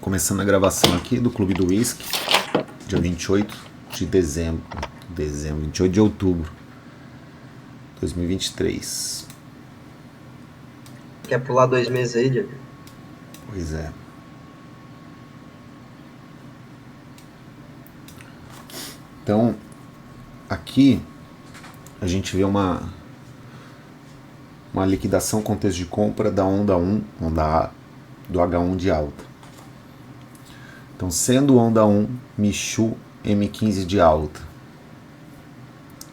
Começando a gravação aqui do Clube do Whisky, dia 28 de dezembro, 28 de outubro de 2023. Quer pular 2 meses aí, Diego? Pois é. Então, aqui a gente vê uma liquidação contexto de compra da onda 1, onda A, do H1 de alta. Então, sendo onda 1, Michu M15 de alta.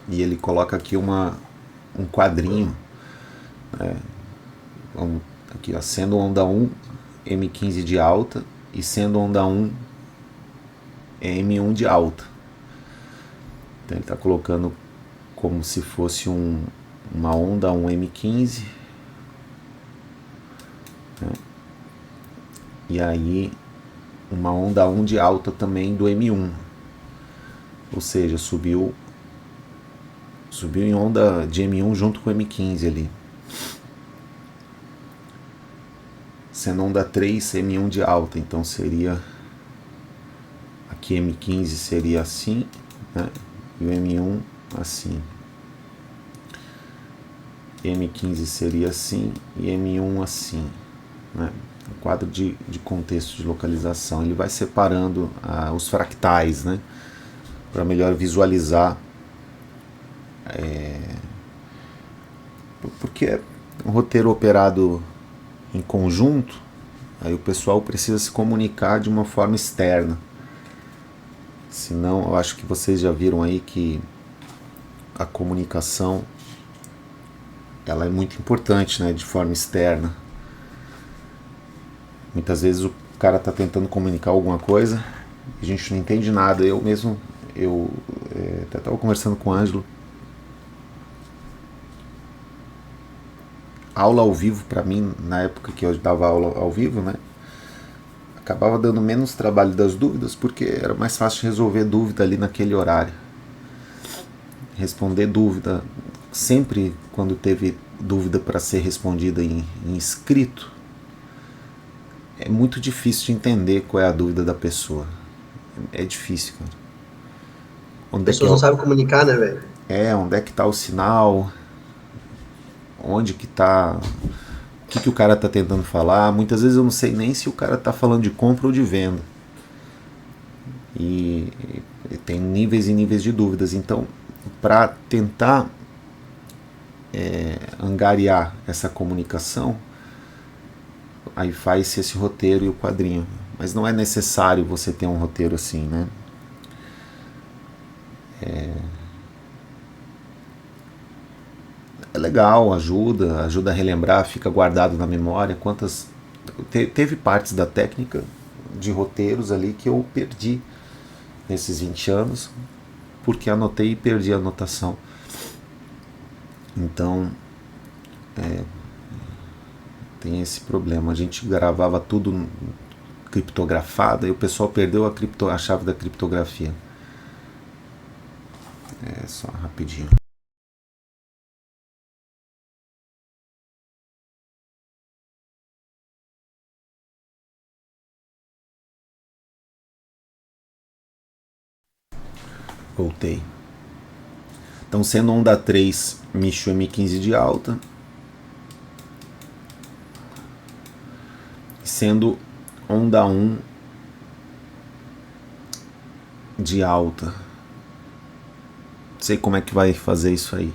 E ele coloca aqui um quadrinho, né? Aqui, ó, sendo onda 1, M15 de alta, e sendo onda 1, M1 de alta. Então ele está colocando como se fosse uma onda 1 M15, né? E aí uma onda 1 de alta também do M1, ou seja, subiu em onda de M1 junto com o M15 ali, sendo onda 3 M1 de alta. Então seria aqui M15 seria assim, né? E o M1 assim, M15 seria assim e M1 assim, né? Um quadro de contexto de localização. Ele vai separando os fractais, né? Para melhor visualizar, porque é um roteiro operado em conjunto. Aí o pessoal precisa se comunicar de uma forma externa. Senão, eu acho que vocês já viram aí que a comunicação ela é muito importante, né, de forma externa. Muitas vezes o cara está tentando comunicar alguma coisa e a gente não entende nada. Eu mesmo, até estava conversando com o Ângelo. Aula ao vivo, para mim, na época que eu dava aula ao vivo, né, acabava dando menos trabalho das dúvidas, porque era mais fácil resolver dúvida ali naquele horário. Responder dúvida, sempre quando teve dúvida para ser respondida em escrito, é muito difícil de entender qual é a dúvida da pessoa. É difícil, cara. As pessoas não sabem comunicar, né, velho? Onde é que tá o sinal? Onde que tá... O que o cara tá tentando falar? Muitas vezes eu não sei nem se o cara tá falando de compra ou de venda. E tem níveis e níveis de dúvidas. Então, para tentar angariar essa comunicação, aí faz esse roteiro e o quadrinho. Mas não é necessário você ter um roteiro assim, né? É legal, ajuda a relembrar, fica guardado na memória. Teve partes da técnica de roteiros ali que eu perdi nesses 20 anos, porque anotei e perdi a anotação. Então, tem esse problema. A gente gravava tudo criptografado e o pessoal perdeu a chave da criptografia. Só rapidinho. Voltei. Então, sendo onda 3, Michu M15 de alta, sendo onda 1 de alta. Não sei como é que vai fazer isso aí.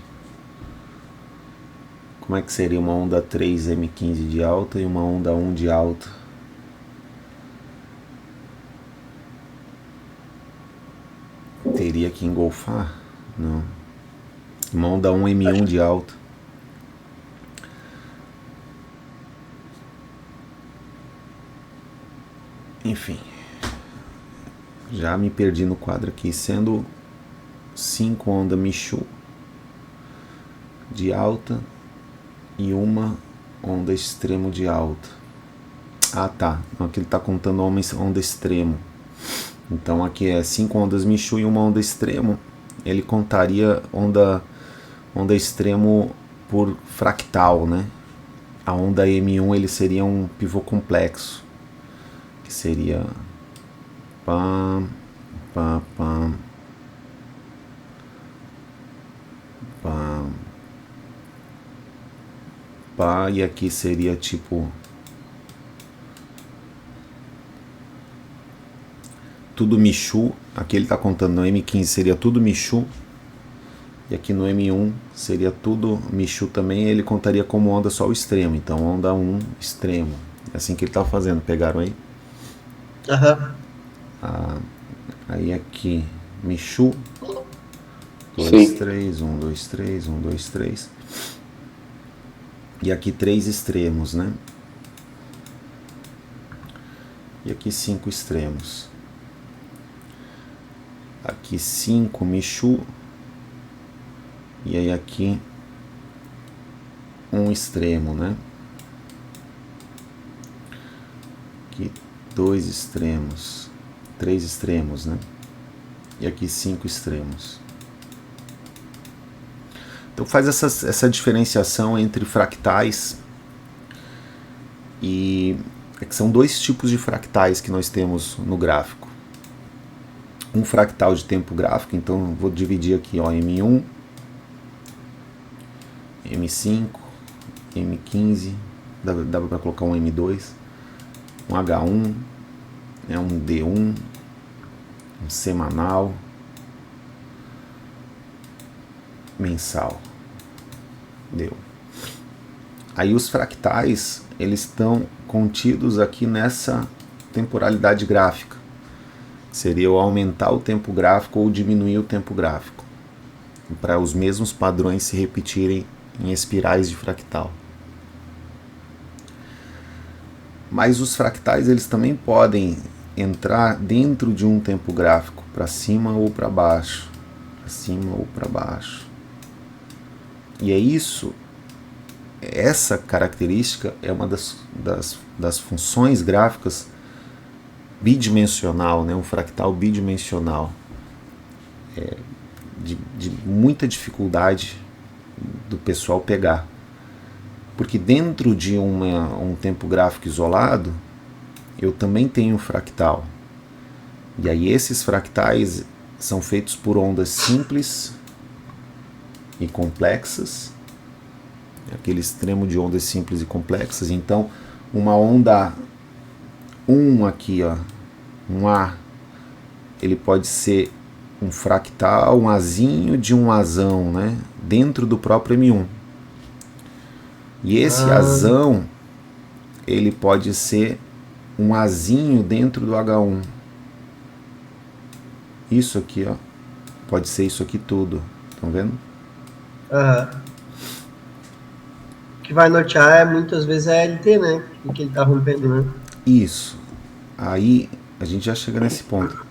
Como é que seria uma onda 3 M15 de alta e uma onda 1 de alta? Teria que engolfar? Não. Uma onda 1 M1 de alta. Enfim. Já me perdi no quadro aqui. Sendo 5 onda Michu de alta e uma onda extremo de alta. Ah, tá. Aqui ele está contando onda extremo. Então aqui é 5 ondas Michu e uma onda extremo. Ele contaria onda extremo por fractal, né? A onda M1 ele seria um pivô complexo. que seria pam, pam, pam, pam, pá, e aqui seria tipo tudo Michu. Aqui ele está contando no M15 seria tudo Michu, e aqui no M1 seria tudo Michu também, e ele contaria como onda só o extremo, então onda 1 extremo. É assim que ele estava fazendo, pegaram aí? Aham. Aí aqui Michu 2, Sim. 3, 1, 2, 3, 1, 2, 3. E aqui 3 extremos, né? E aqui 5 extremos. Aqui 5 Michu. E aí aqui um extremo, né? Aqui 2 extremos. 3 extremos, né? E aqui 5 extremos. Então faz essa diferenciação entre fractais e que são dois tipos de fractais que nós temos no gráfico. Um fractal de tempo gráfico, então vou dividir aqui, ó, M1, M5, M15, dá para colocar um M2, um H1, um D1, um semanal, mensal. Deu. Aí os fractais, eles estão contidos aqui nessa temporalidade gráfica. Seria eu aumentar o tempo gráfico ou diminuir o tempo gráfico, para os mesmos padrões se repetirem em espirais de fractal. Mas os fractais, eles também podem entrar dentro de um tempo gráfico, para cima ou para baixo, para cima ou para baixo. E é isso, essa característica é uma das funções gráficas bidimensional, né? Um fractal bidimensional. De muita dificuldade do pessoal pegar. Porque dentro de um tempo gráfico isolado, eu também tenho um fractal. E aí esses fractais são feitos por ondas simples e complexas, aquele extremo de ondas simples e complexas. Então, uma onda 1 aqui, ó, um A, ele pode ser um fractal, um Azinho de um Azão, né, dentro do próprio M1. E esse Azão, ele pode ser um Azinho dentro do H1. Isso aqui, ó, pode ser isso aqui tudo, estão vendo? O que vai nortear muitas vezes é a LT, né? O que ele tá rompendo, né? Isso. Aí a gente já chega nesse ponto.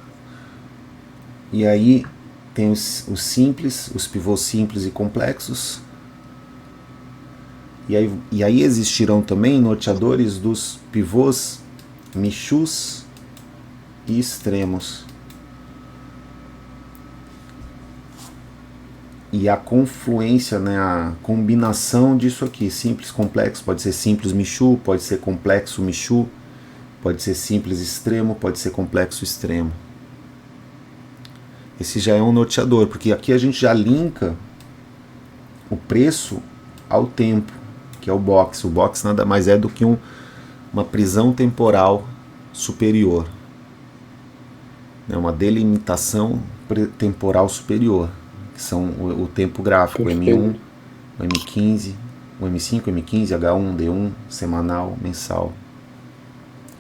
E aí tem os simples, os pivôs simples e complexos. E aí existirão também norteadores dos pivôs Michus e extremos. E a confluência, né, a combinação disso aqui, simples, complexo, pode ser simples Michu, pode ser complexo Michu, pode ser simples extremo, pode ser complexo extremo. Esse já é um norteador, porque aqui a gente já linka o preço ao tempo, que é o box. O box nada mais é do que uma prisão temporal superior, né, uma delimitação temporal superior, que são o tempo gráfico, o M1, o M15, o M5, o M15, H1, D1, semanal, mensal.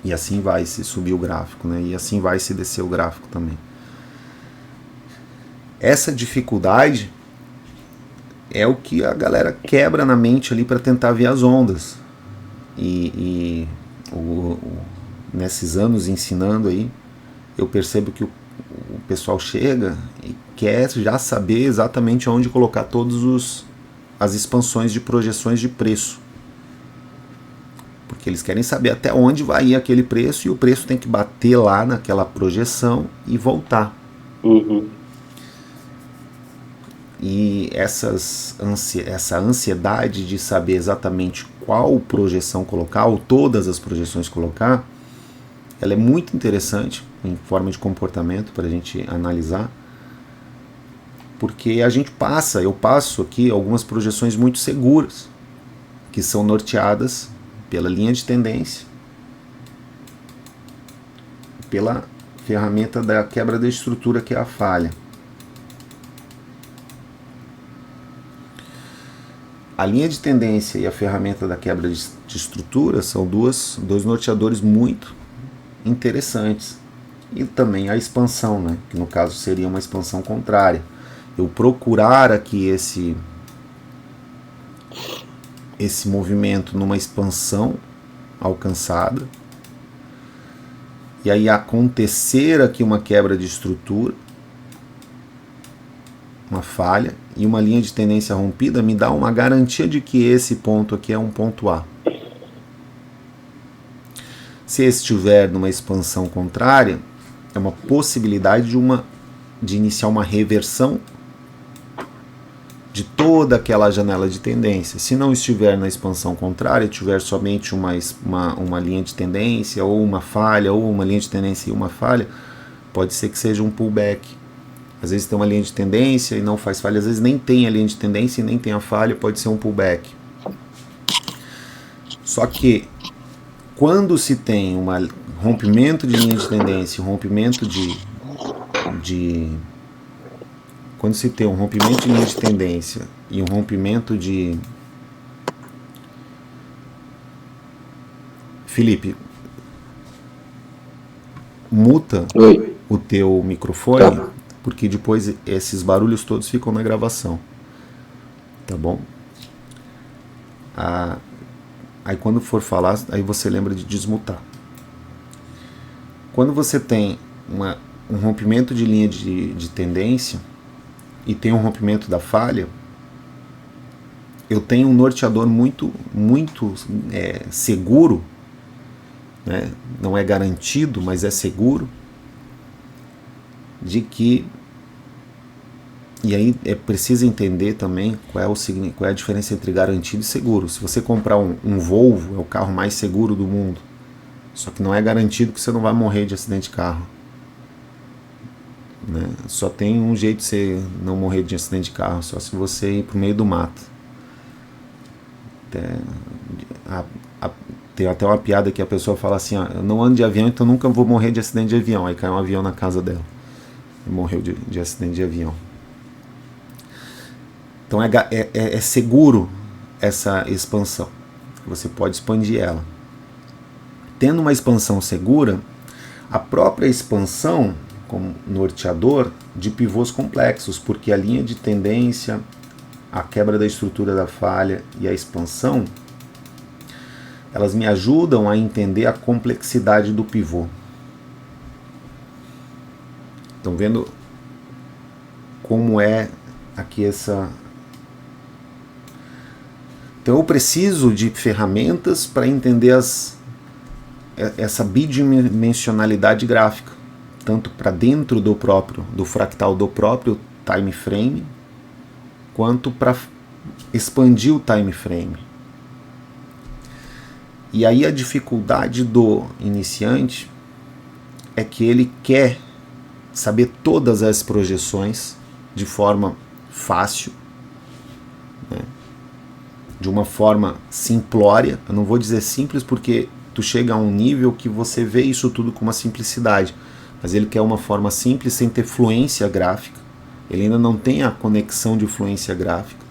E assim vai se subir o gráfico, né? E assim vai se descer o gráfico também. Essa dificuldade é o que a galera quebra na mente ali para tentar ver as ondas. Nesses anos ensinando aí, eu percebo que o pessoal chega e quer já saber exatamente onde colocar todas as expansões de projeções de preço. Porque eles querem saber até onde vai ir aquele preço, e o preço tem que bater lá naquela projeção e voltar. Uhum. E essa ansiedade de saber exatamente qual projeção colocar, ou todas as projeções colocar, Ela é muito interessante em forma de comportamento para a gente analisar, porque eu passo aqui algumas projeções muito seguras, que são norteadas pela linha de tendência, pela ferramenta da quebra da estrutura, que é a falha. A linha de tendência e a ferramenta da quebra de estrutura são dois norteadores muito interessantes. E também a expansão, né? Que no caso seria uma expansão contrária. Eu procurar aqui esse movimento numa expansão alcançada, e aí acontecer aqui uma quebra de estrutura, uma falha, e uma linha de tendência rompida me dá uma garantia de que esse ponto aqui é um ponto A. Se estiver numa expansão contrária, é uma possibilidade de iniciar uma reversão de toda aquela janela de tendência. Se não estiver na expansão contrária, tiver somente uma linha de tendência, ou uma falha, ou uma linha de tendência e uma falha, pode ser que seja um pullback. Às vezes tem uma linha de tendência e não faz falha, às vezes nem tem a linha de tendência e nem tem a falha, pode ser um pullback. Só que quando se tem um rompimento de linha de tendência, quando se tem um rompimento de linha de tendência e um rompimento de... Felipe, muta o teu microfone, tá, porque depois esses barulhos todos ficam na gravação, tá bom? Aí quando for falar, aí você lembra de desmutar. Quando você tem um rompimento de linha de tendência e tem um rompimento da falha, eu tenho um norteador muito seguro, né? Não é garantido, mas é seguro, de que... E aí é preciso entender também qual é a diferença entre garantido e seguro. Se você comprar um Volvo, é o carro mais seguro do mundo, só que não é garantido que você não vai morrer de acidente de carro, né? Só tem um jeito de você não morrer de acidente de carro, só se você ir pro meio do mato. Tem até uma piada que a pessoa fala assim, ó, eu não ando de avião, então nunca vou morrer de acidente de avião. Aí cai um avião na casa dela e morreu de acidente de avião. Então é seguro essa expansão, você pode expandir ela. Tendo uma expansão segura, a própria expansão como norteador de pivôs complexos, porque a linha de tendência, a quebra da estrutura da falha e a expansão, elas me ajudam a entender a complexidade do pivô. Estão vendo como é aqui essa... Então eu preciso de ferramentas para entender essa bidimensionalidade gráfica, tanto para dentro do fractal do próprio time frame, quanto para expandir o time frame. E aí a dificuldade do iniciante é que ele quer saber todas as projeções de forma fácil, né? De uma forma simplória. Eu não vou dizer simples porque tu chega a um nível que você vê isso tudo com uma simplicidade, mas ele quer uma forma simples sem ter fluência gráfica. Ele ainda não tem a conexão de fluência gráfica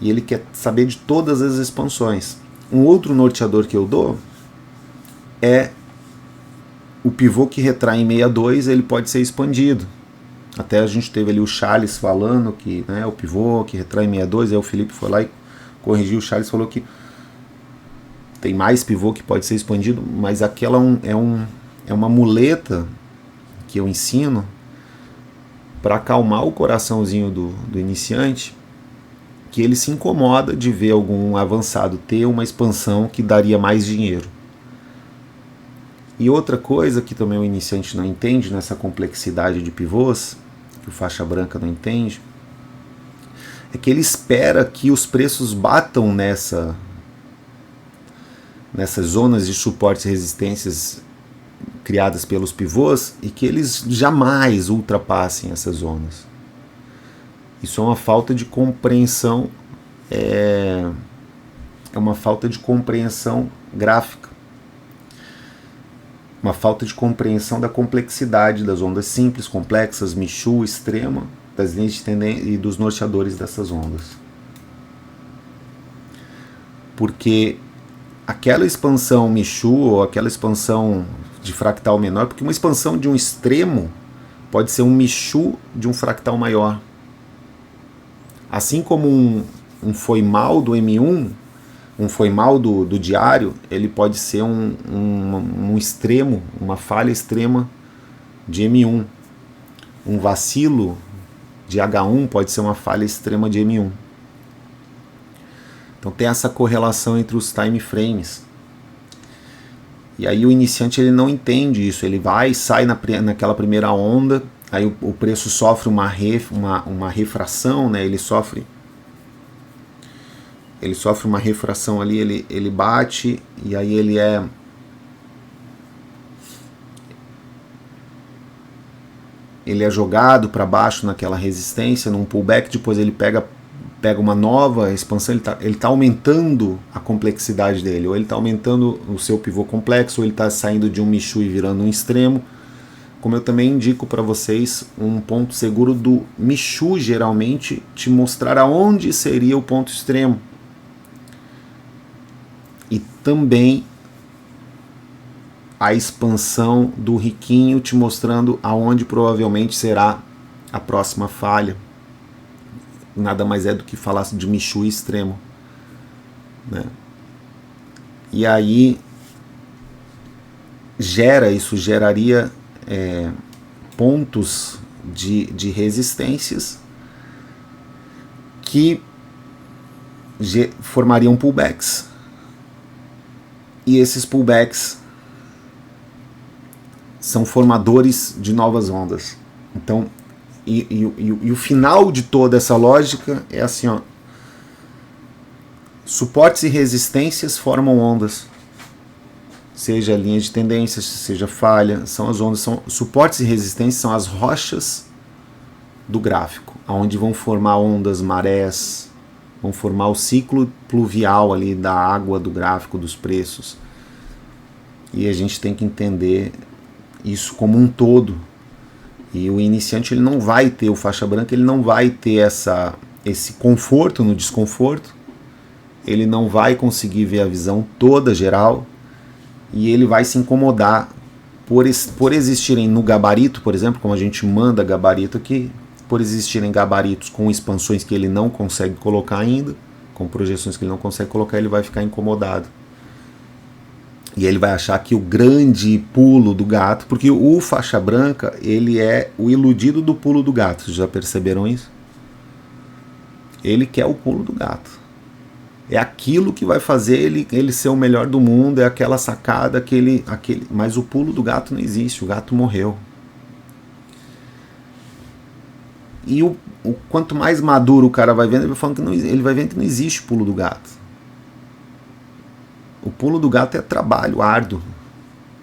e ele quer saber de todas as expansões. Um outro norteador que eu dou é o pivô que retrai em 62, ele pode ser expandido. Até a gente teve ali o Charles falando que, né, o pivô que retrai em 62, aí o Felipe foi lá e corrigiu. O Charles falou que tem mais pivô que pode ser expandido, mas aquela é uma muleta que eu ensino para acalmar o coraçãozinho do iniciante, que ele se incomoda de ver algum avançado ter uma expansão que daria mais dinheiro. E outra coisa que também o iniciante não entende nessa complexidade de pivôs, que o faixa branca não entende, é que ele espera que os preços batam nessas zonas de suportes e resistências criadas pelos pivôs e que eles jamais ultrapassem essas ondas. Isso é uma falta de compreensão, é uma falta de compreensão gráfica, uma falta de compreensão da complexidade das ondas simples, complexas, Michu, extrema, das linhas de tendência e dos norteadores dessas ondas. Porque aquela expansão Michu ou aquela expansão de fractal menor, porque uma expansão de um extremo pode ser um Michu de um fractal maior. Assim como um foi mal do M1, um foi mal do diário, ele pode ser um extremo, uma falha extrema de M1. Um vacilo de H1 pode ser uma falha extrema de M1. Então tem essa correlação entre os time frames. E aí o iniciante ele não entende isso, ele vai e sai naquela primeira onda, aí o preço sofre uma refração, né? Ele sofre uma refração ali, ele bate e aí ele é jogado para baixo naquela resistência, num pullback, depois ele pega uma nova expansão, ele tá aumentando a complexidade dele, ou ele está aumentando o seu pivô complexo, ou ele está saindo de um Michu e virando um extremo. Como eu também indico para vocês, um ponto seguro do Michu geralmente te mostrar aonde seria o ponto extremo. E também a expansão do riquinho te mostrando aonde provavelmente será a próxima falha. Nada mais é do que falar de Michu extremo, né? E aí isso geraria pontos de resistências que formariam pullbacks. E esses pullbacks são formadores de novas ondas. Então, e o final de toda essa lógica é assim, ó. Suportes e resistências formam ondas. Seja linha de tendência, seja falha, são as ondas. Suportes e resistências são as rochas do gráfico, onde vão formar ondas, marés, vão formar o ciclo pluvial ali da água do gráfico dos preços. E a gente tem que entender isso como um todo. E o iniciante ele não vai ter, o faixa branca ele não vai ter esse conforto no desconforto, ele não vai conseguir ver a visão toda geral e ele vai se incomodar por existirem no gabarito, por exemplo, como a gente manda gabarito aqui, por existirem gabaritos com expansões que ele não consegue colocar ainda, com projeções que ele não consegue colocar, ele vai ficar incomodado. E ele vai achar que o grande pulo do gato, porque o faixa branca, ele é o iludido do pulo do gato, vocês já perceberam isso? Ele quer o pulo do gato. É aquilo que vai fazer ele ser o melhor do mundo, é aquela sacada, mas o pulo do gato não existe, o gato morreu. E quanto mais maduro o cara vai vendo, ele vai vendo que não existe pulo do gato. O pulo do gato é trabalho árduo.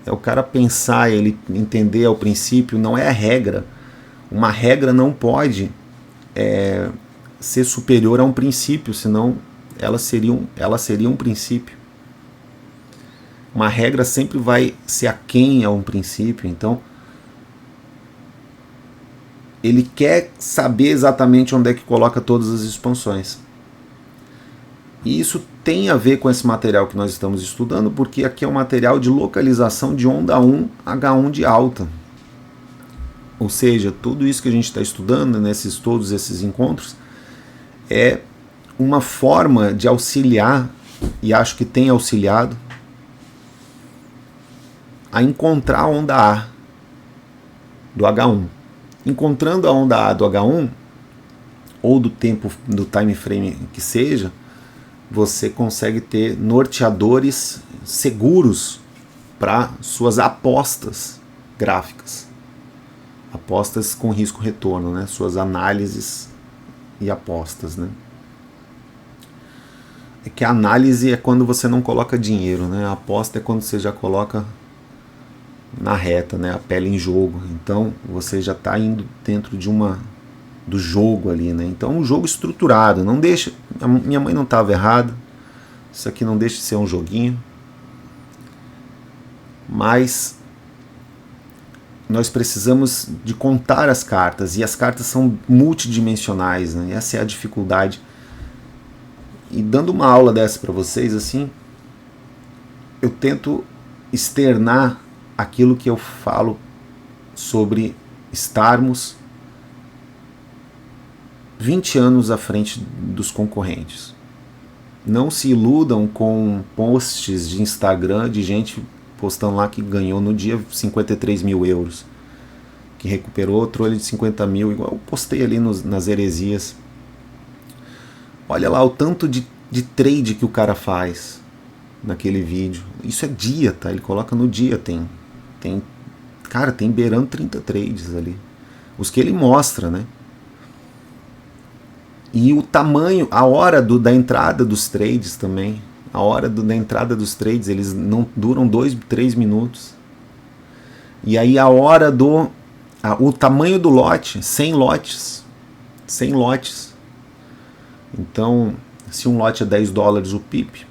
É o cara pensar, ele entender ao princípio, não é a regra. Uma regra não pode ser superior a um princípio, senão ela seria um princípio. Uma regra sempre vai ser aquém a um princípio, então ele quer saber exatamente onde é que coloca todas as expansões. E isso tem a ver com esse material que nós estamos estudando, porque aqui é um material de localização de onda 1, H1 de alta. Ou seja, tudo isso que a gente está estudando, todos esses encontros, é uma forma de auxiliar, e acho que tem auxiliado, a encontrar a onda A do H1. Encontrando a onda A do H1, ou do tempo, do time frame que seja, você consegue ter norteadores seguros para suas apostas gráficas. Apostas com risco-retorno, né? Suas análises e apostas, né? É que a análise é quando você não coloca dinheiro, né? A aposta é quando você já coloca na reta, né? A pele em jogo. Então você já está indo dentro do jogo ali, né? Então um jogo estruturado, não deixa, minha mãe não estava errada, isso aqui não deixa de ser um joguinho, mas nós precisamos de contar as cartas, e as cartas são multidimensionais, né? Essa é a dificuldade. E dando uma aula dessa para vocês, assim, eu tento externar aquilo que eu falo sobre estarmos 20 anos à frente dos concorrentes. Não se iludam com posts de Instagram de gente postando lá que ganhou no dia 53 mil euros, que recuperou o trolho de 50 mil, igual eu postei ali nas heresias. Olha lá o tanto de trade que o cara faz naquele vídeo. Isso é dia, tá? Ele coloca no dia, cara, tem beirando 30 trades ali. Os que ele mostra, né? E o tamanho, a hora da entrada dos trades também. A hora da entrada dos trades, eles não duram 2, 3 minutos. E aí a hora o tamanho do lote, 100 lotes. 100 lotes. Então, se um lote é 10 dólares o PIP,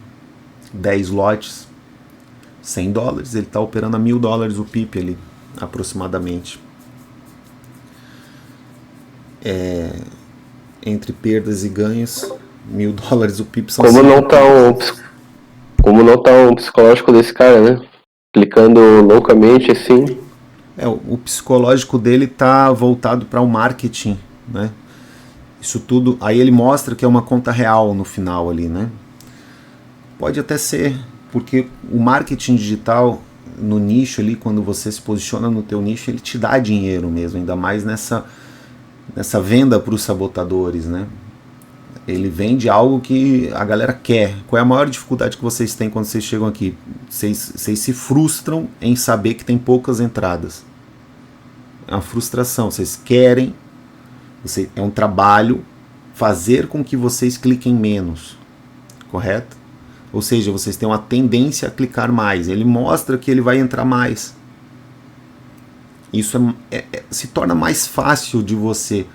10 lotes, 100 dólares, ele está operando a 1.000 dólares o PIP ali, aproximadamente. Entre perdas e ganhos, 1.000 dólares o PIP são... Como não tá um psicológico desse cara, né? Clicando loucamente assim. O psicológico dele tá voltado para o marketing, né? Isso tudo, aí ele mostra que é uma conta real no final ali, né? Pode até ser, porque o marketing digital no nicho ali, quando você se posiciona no teu nicho, ele te dá dinheiro mesmo, ainda mais nessa venda para os sabotadores, né? Ele vende algo que a galera quer. Qual é a maior dificuldade que vocês têm quando vocês chegam aqui? Vocês se frustram em saber que tem poucas entradas. É uma frustração, vocês querem... É um trabalho fazer com que vocês cliquem menos, correto? Ou seja, vocês têm uma tendência a clicar mais. Ele mostra que ele vai entrar mais. Isso se torna mais fácil de você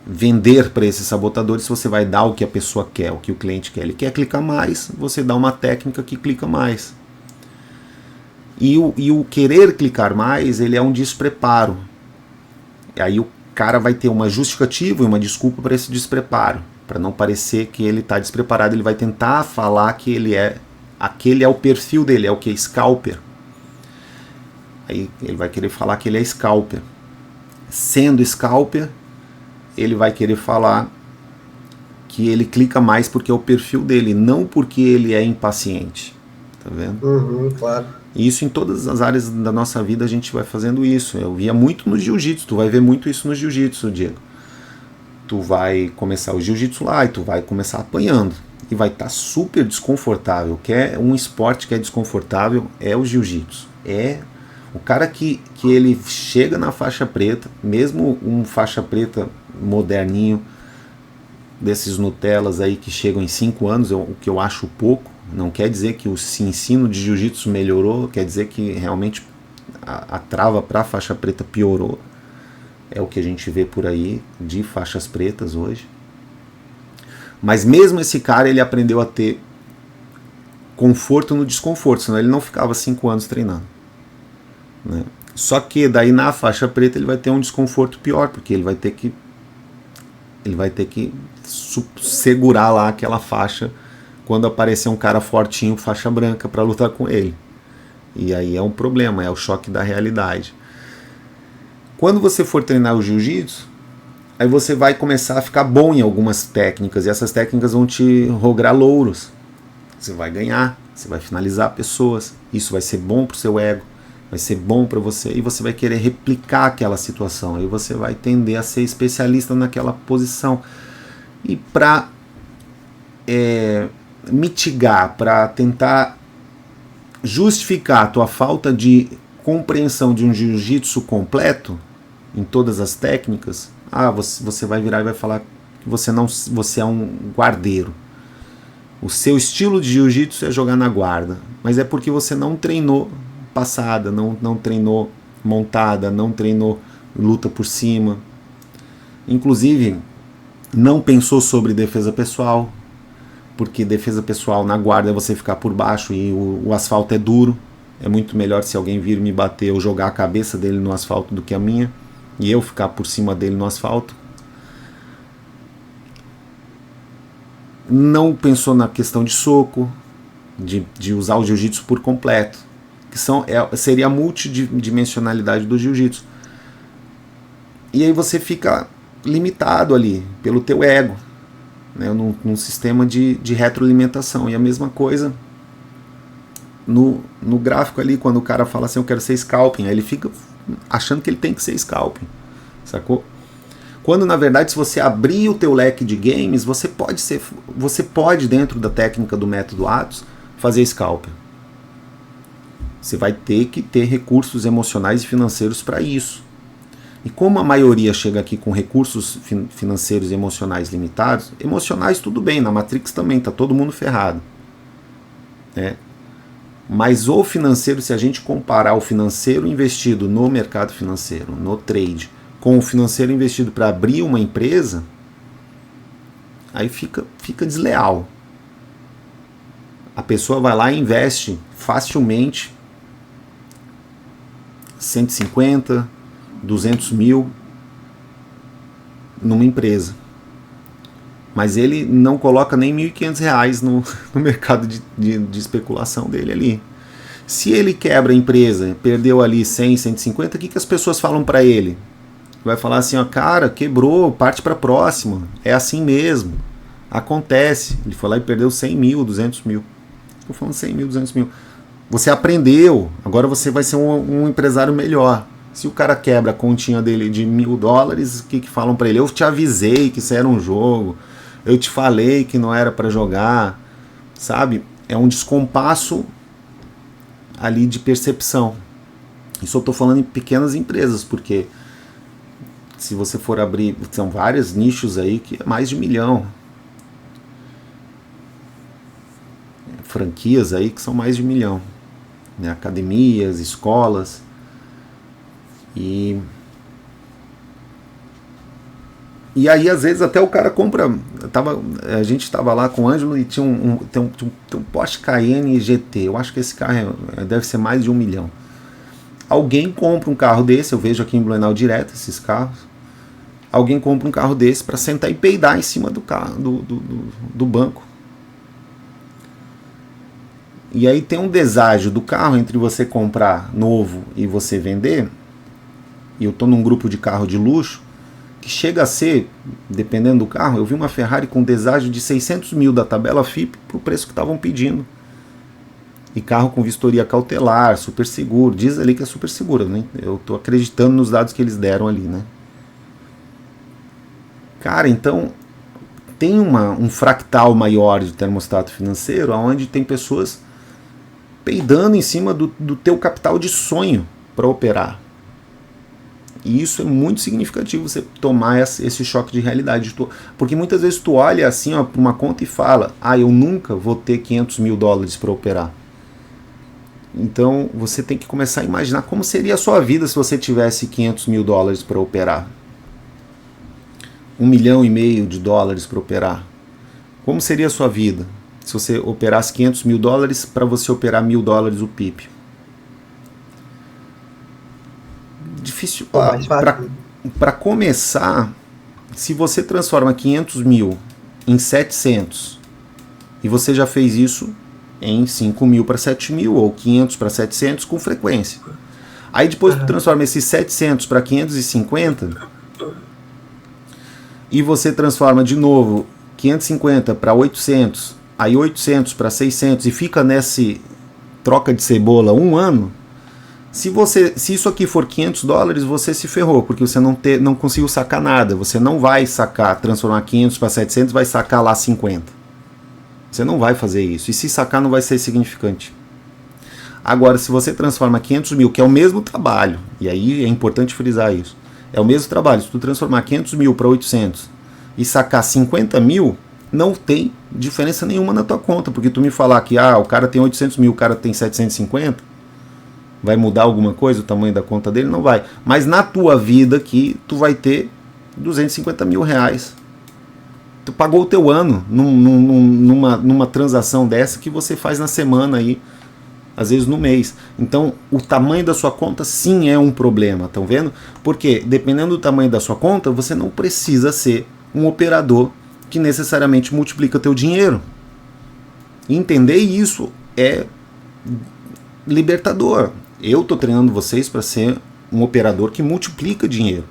vender para esses sabotadores se você vai dar o que a pessoa quer, o que o cliente quer. Ele quer clicar mais, você dá uma técnica que clica mais. E o querer clicar mais, ele é um despreparo. E aí o cara vai ter uma justificativa e uma desculpa para esse despreparo. Para não parecer que ele está despreparado, ele vai tentar falar que aquele é o perfil dele, é o que? Scalper. Aí ele vai querer falar que ele é scalper. Sendo scalper, ele vai querer falar que ele clica mais porque é o perfil dele, não porque ele é impaciente. Tá vendo? Claro. E isso em todas as áreas da nossa vida a gente vai fazendo isso. Eu via muito no jiu-jitsu, tu vai ver muito isso no jiu-jitsu, Diego. Tu vai começar o jiu-jitsu lá e tu vai começar apanhando. E vai estar super desconfortável. Um esporte que é desconfortável é o jiu-jitsu. O cara que ele chega na faixa preta, mesmo um faixa preta moderninho, desses Nutellas aí que chegam em 5 anos, o que eu acho pouco, não quer dizer que o ensino de jiu-jitsu melhorou, quer dizer que realmente a trava para a faixa preta piorou. É o que a gente vê por aí de faixas pretas hoje. Mas mesmo esse cara, ele aprendeu a ter conforto no desconforto, senão ele não ficava 5 anos treinando, né? Só que daí na faixa preta ele vai ter um desconforto pior, porque ele vai ter que segurar lá aquela faixa quando aparecer um cara fortinho, faixa branca, para lutar com ele. E aí é um problema, é o choque da realidade. Quando você for treinar o jiu-jitsu, aí você vai começar a ficar bom em algumas técnicas, e essas técnicas vão te rograr louros. Você vai ganhar, você vai finalizar pessoas, isso vai ser bom pro seu ego, vai ser bom para você, e você vai querer replicar aquela situação, aí você vai tender a ser especialista naquela posição. E para mitigar, para tentar justificar a tua falta de compreensão de um jiu-jitsu completo, em todas as técnicas, você vai virar e vai falar que você é um guardeiro. O seu estilo de jiu-jitsu é jogar na guarda, mas é porque você não treinou passada, não treinou montada, não treinou luta por cima. Inclusive, não pensou sobre defesa pessoal, porque defesa pessoal na guarda é você ficar por baixo e o asfalto é duro. É muito melhor se alguém vir me bater ou jogar a cabeça dele no asfalto do que a minha, e eu ficar por cima dele no asfalto. Não pensou na questão de soco, de usar o jiu-jitsu por completo, que seria a multidimensionalidade do jiu-jitsu. E aí você fica limitado ali pelo teu ego, né, num sistema de retroalimentação. E a mesma coisa no gráfico ali, quando o cara fala assim, eu quero ser scalping, aí ele fica achando que ele tem que ser scalping, sacou? Quando na verdade, se você abrir o teu leque de games, você pode dentro da técnica do método Atos fazer scalping. Você vai ter que ter recursos emocionais e financeiros para isso. E como a maioria chega aqui com recursos financeiros e emocionais limitados, emocionais tudo bem, na Matrix também, tá todo mundo ferrado, né? Mas o financeiro, se a gente comparar o financeiro investido no mercado financeiro, no trade, com o financeiro investido para abrir uma empresa, aí fica desleal. A pessoa vai lá e investe facilmente 150, 200 mil numa empresa. Mas ele não coloca nem R$1.500 no mercado de especulação dele ali. Se ele quebra a empresa, perdeu ali 100, 150, o que as pessoas falam para ele? Vai falar assim, ó, cara, quebrou, parte para a próxima. É assim mesmo. Acontece. Ele foi lá e perdeu 100 mil, 200 mil. Estou falando 100 mil, 200 mil. Você aprendeu, agora você vai ser um empresário melhor. Se o cara quebra a continha dele de $1.000, o que falam para ele? Eu te avisei que isso era um jogo. Eu te falei que não era para jogar, sabe? É um descompasso ali de percepção. Isso eu estou falando em pequenas empresas, porque se você for abrir, são vários nichos aí que é mais de 1 milhão. Franquias aí que são mais de 1 milhão. Né? Academias, escolas. E aí, às vezes, até o cara compra. A gente estava lá com o Ângelo e tinha um Porsche Cayenne GT. Eu acho que esse carro deve ser mais de 1 milhão. Alguém compra um carro desse, eu vejo aqui em Blumenau direto esses carros. Alguém compra um carro desse para sentar e peidar em cima do carro, do banco. E aí tem um deságio do carro entre você comprar novo e você vender. E eu estou num grupo de carro de luxo, que chega a ser, dependendo do carro, eu vi uma Ferrari com deságio de 600 mil da tabela FIP para o preço que estavam pedindo. E carro com vistoria cautelar, super seguro, diz ali que é super seguro, né? Eu estou acreditando nos dados que eles deram ali, né? Cara, então tem um fractal maior de termostato financeiro, onde tem pessoas peidando em cima do teu capital de sonho para operar. E isso é muito significativo, você tomar esse choque de realidade. Porque muitas vezes tu olha assim para uma conta e fala, eu nunca vou ter $500 mil para operar. Então você tem que começar a imaginar como seria a sua vida se você tivesse $500 mil para operar. $1,5 milhão para operar. Como seria a sua vida se você operasse $500 mil para você operar $1.000 o PIB? Difícil. Para começar, se você transforma 500 mil em 700 e você já fez isso em 5 mil para 7 mil ou 500 para 700 com frequência. Aí depois tu transforma esses 700 para 550 e você transforma de novo 550 para 800, aí 800 para 600 e fica nessa troca de cebola um ano. Se isso aqui for $500, você se ferrou, porque você não conseguiu sacar nada. Você não vai sacar, transformar 500 para 700, vai sacar lá 50. Você não vai fazer isso. E se sacar, não vai ser significante. Agora, se você transforma 500 mil, que é o mesmo trabalho, e aí é importante frisar isso, é o mesmo trabalho. Se tu transformar 500 mil para 800 e sacar 50 mil, não tem diferença nenhuma na tua conta, porque tu me falar que o cara tem 800 mil, o cara tem 750... Vai mudar alguma coisa o tamanho da conta dele? Não vai. Mas na tua vida aqui, tu vai ter 250 mil reais. Tu pagou o teu ano numa transação dessa que você faz na semana aí, às vezes no mês. Então, o tamanho da sua conta sim é um problema, estão vendo? Porque dependendo do tamanho da sua conta, você não precisa ser um operador que necessariamente multiplica teu dinheiro. Entender isso é libertador. Eu estou treinando vocês para ser um operador que multiplica dinheiro.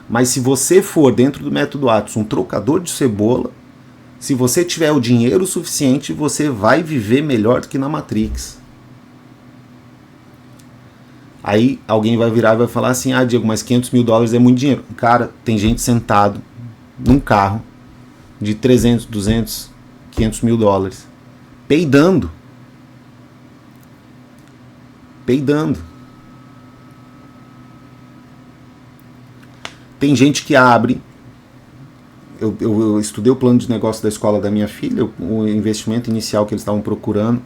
Mas se você for, dentro do método Atos, um trocador de cebola, se você tiver o dinheiro suficiente, você vai viver melhor do que na Matrix. Aí alguém vai virar e vai falar assim, ah, Diego, mas 500 mil dólares é muito dinheiro. Cara, tem gente sentado num carro de 300, 200, 500 mil dólares, peidando. Tem gente que abre. Eu estudei o plano de negócio da escola da minha filha, o investimento inicial que eles estavam procurando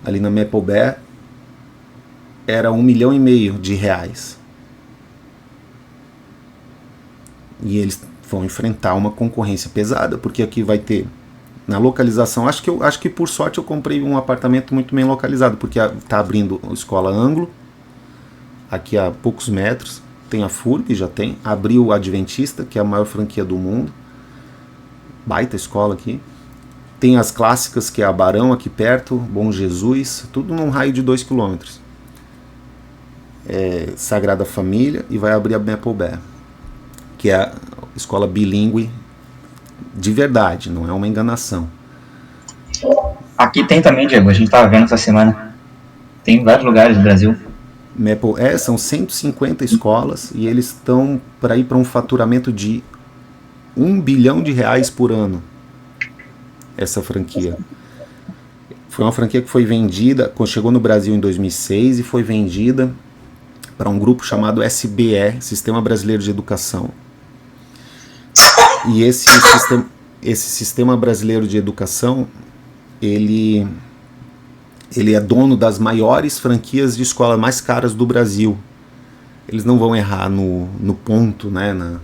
ali na Maple Bear era R$1,5 milhão de reais. E eles vão enfrentar uma concorrência pesada, porque aqui vai ter, na localização, acho que por sorte eu comprei um apartamento muito bem localizado, porque está abrindo a escola Anglo, aqui a poucos metros, tem a FURB, já tem, abriu a Adventista, que é a maior franquia do mundo, baita escola aqui, tem as clássicas, que é a Barão aqui perto, Bom Jesus, tudo num raio de 2 km. Sagrada Família, e vai abrir a Maple Bear, que é a escola bilíngue de verdade, não é uma enganação. Aqui tem também, Diego, a gente estava vendo essa semana. Tem em vários lugares do Brasil. Maple, são 150 escolas e eles estão para ir para um faturamento de R$1 bilhão por ano. Essa franquia. Foi uma franquia que foi vendida, chegou no Brasil em 2006 e foi vendida para um grupo chamado SBE, Sistema Brasileiro de Educação. E esse Sistema Brasileiro de Educação, ele é dono das maiores franquias de escola mais caras do Brasil. Eles não vão errar no ponto, né?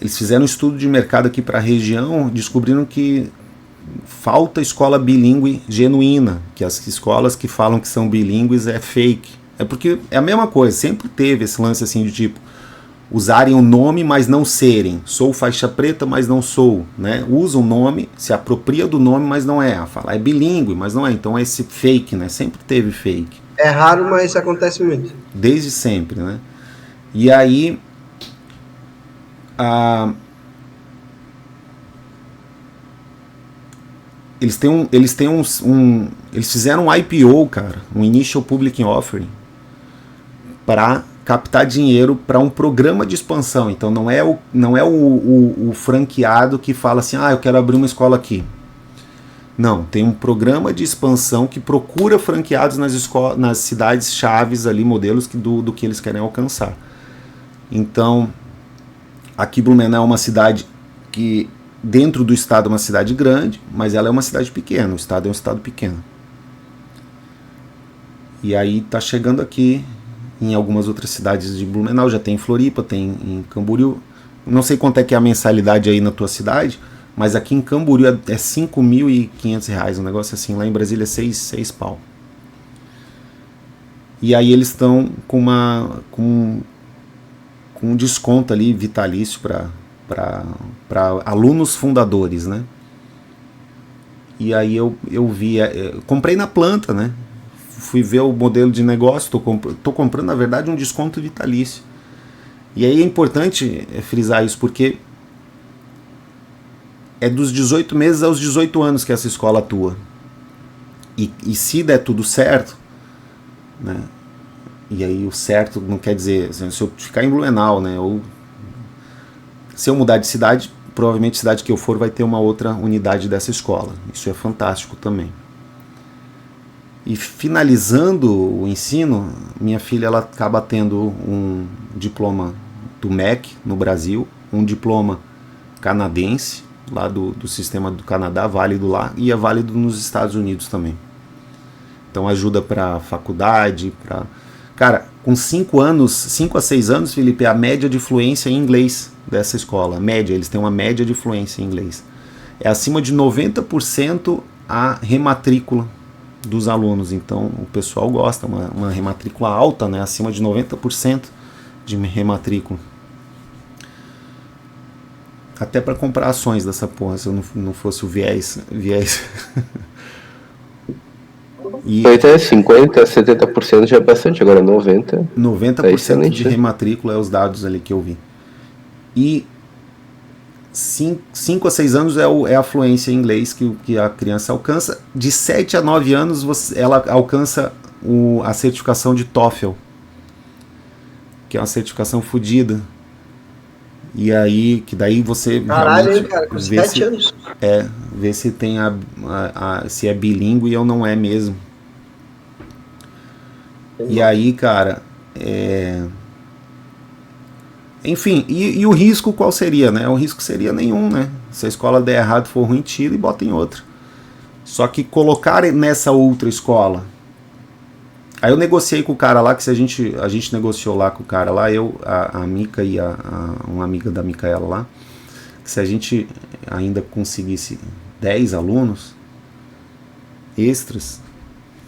Eles fizeram um estudo de mercado aqui para a região, descobriram que falta escola bilíngue genuína, que as escolas que falam que são bilíngues é fake. É porque é a mesma coisa, sempre teve esse lance assim de tipo, usarem o nome, mas não serem. Sou faixa preta, mas não sou. Né? Usa o nome, se apropria do nome, mas não é. Fala, é bilíngue, mas não é. Então é esse fake, né? Sempre teve fake. É raro, mas isso acontece muito. Desde sempre, né? E aí... Eles fizeram um IPO, cara, um Initial Public Offering, para captar dinheiro para um programa de expansão. Então não é o franqueado que fala assim, eu quero abrir uma escola aqui. Não, tem um programa de expansão que procura franqueados nas cidades chaves ali, modelos do que eles querem alcançar. Então, aqui Blumenau é uma cidade que dentro do estado é uma cidade grande, mas ela é uma cidade pequena, o estado é um estado pequeno. E aí tá chegando aqui em algumas outras cidades de Blumenau, já tem em Floripa, tem em Camboriú. Não sei quanto é que é a mensalidade aí na tua cidade, mas aqui em Camboriú é R$5.500, um negócio assim, lá em Brasília é 6 pau. E aí eles estão com um desconto ali vitalício para alunos fundadores, né? E aí eu vi, comprei na planta, né? Fui ver o modelo de negócio, tô comprando, na verdade, um desconto vitalício. E aí é importante frisar isso, porque é dos 18 meses aos 18 anos que essa escola atua. E se der tudo certo, né? E aí o certo não quer dizer, se eu ficar em Blumenau, né? Ou se eu mudar de cidade, provavelmente a cidade que eu for vai ter uma outra unidade dessa escola. Isso é fantástico também. E finalizando o ensino, minha filha ela acaba tendo um diploma do MEC no Brasil, um diploma canadense, lá do sistema do Canadá, válido lá, e é válido nos Estados Unidos também. Então ajuda para faculdade, para... Cara, com 5 a 6 anos, Felipe, é a média de fluência em inglês dessa escola. Média, eles têm uma média de fluência em inglês. É acima de 90% a rematrícula dos alunos. Então o pessoal gosta, uma rematrícula alta, né? Acima de 90% de rematrícula. Até para comprar ações dessa porra, se eu não fosse o viés. E Então é 50%, 70% já é bastante, agora 90%. 90% de rematrícula é os dados ali que eu vi. E 5 a 6 anos é a fluência em inglês que a criança alcança. De 7 a 9 anos ela alcança a certificação de TOEFL, que é uma certificação fodida. E aí, que daí você Caralho, hein, cara, com 7 anos. Vê se tem se é bilíngue ou não é mesmo. E aí, cara, enfim, e o risco qual seria, né? O risco seria nenhum, né? Se a escola der errado, for ruim, tira e bota em outra. Só que colocar nessa outra escola... Aí eu negociei com o cara lá, que a gente negociou lá com o cara lá, a Mica e uma amiga da Micaela lá, que se a gente ainda conseguisse 10 alunos extras,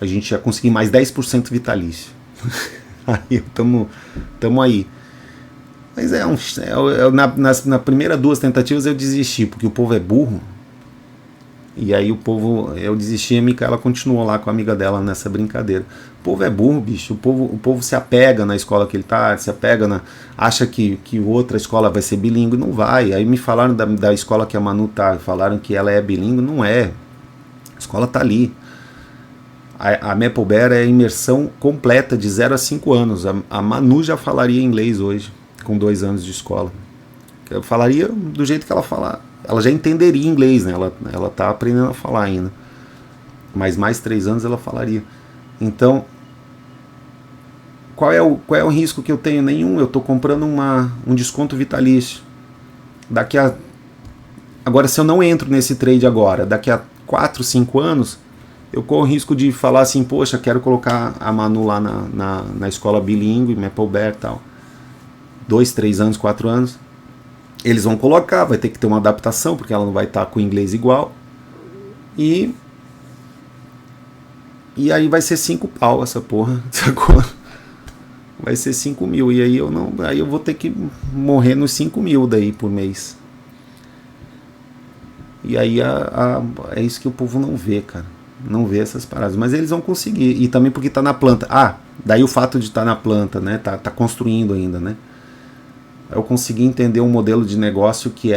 a gente ia conseguir mais 10% vitalício. Aí tamo aí. Mas na primeira 2 tentativas eu desisti, porque o povo é burro. E aí eu desisti e a Micaela continuou lá com a amiga dela nessa brincadeira. O povo é burro, bicho. O povo se apega na escola que ele tá, se apega acha que outra escola vai ser bilíngue, não vai. Aí me falaram da escola que a Manu tá, falaram que ela é bilíngue, não é. A escola tá ali. A Maple Bear é imersão completa de 0 a 5 anos. A Manu já falaria inglês hoje, com 2 anos de escola. Eu falaria do jeito que ela falar. Ela já entenderia inglês, né? Ela tá aprendendo a falar ainda. Mas mais 3 anos ela falaria. Então, qual é o risco que eu tenho? Nenhum. Eu tô comprando um desconto vitalício. Agora, se eu não entro nesse trade agora, daqui a 4, 5 anos, eu corro o risco de falar assim, poxa, quero colocar a Manu lá na escola bilíngue, Maple Bear e tal. 2, 3 anos, 4 anos. Eles vão colocar, vai ter que ter uma adaptação, porque ela não vai estar com o inglês igual. E aí vai ser 5 pau essa porra, sacou? Vai ser 5 mil. E aí eu vou ter que morrer nos 5 mil daí por mês. E aí é isso que o povo não vê, cara. Não vê essas paradas. Mas eles vão conseguir. E também porque tá na planta. Daí o fato de estar na planta, né? Tá construindo ainda, né? Eu consegui entender um modelo de negócio que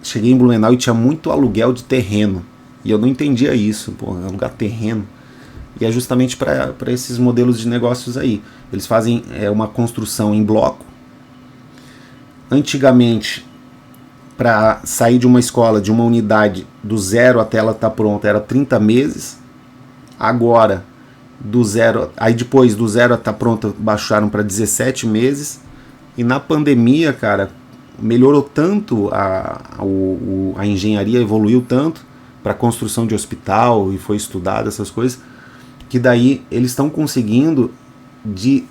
cheguei em Blumenau e tinha muito aluguel de terreno, e eu não entendia isso, alugar terreno, e é justamente para esses modelos de negócios aí. Eles fazem uma construção em bloco. Antigamente, para sair de uma escola, de uma unidade, do 0 até ela estar pronta, era 30 meses, agora aí depois do 0 a tá pronta baixaram para 17 meses, e na pandemia, cara, melhorou tanto, a engenharia evoluiu tanto para construção de hospital, e foi estudado essas coisas, que daí eles estão conseguindo de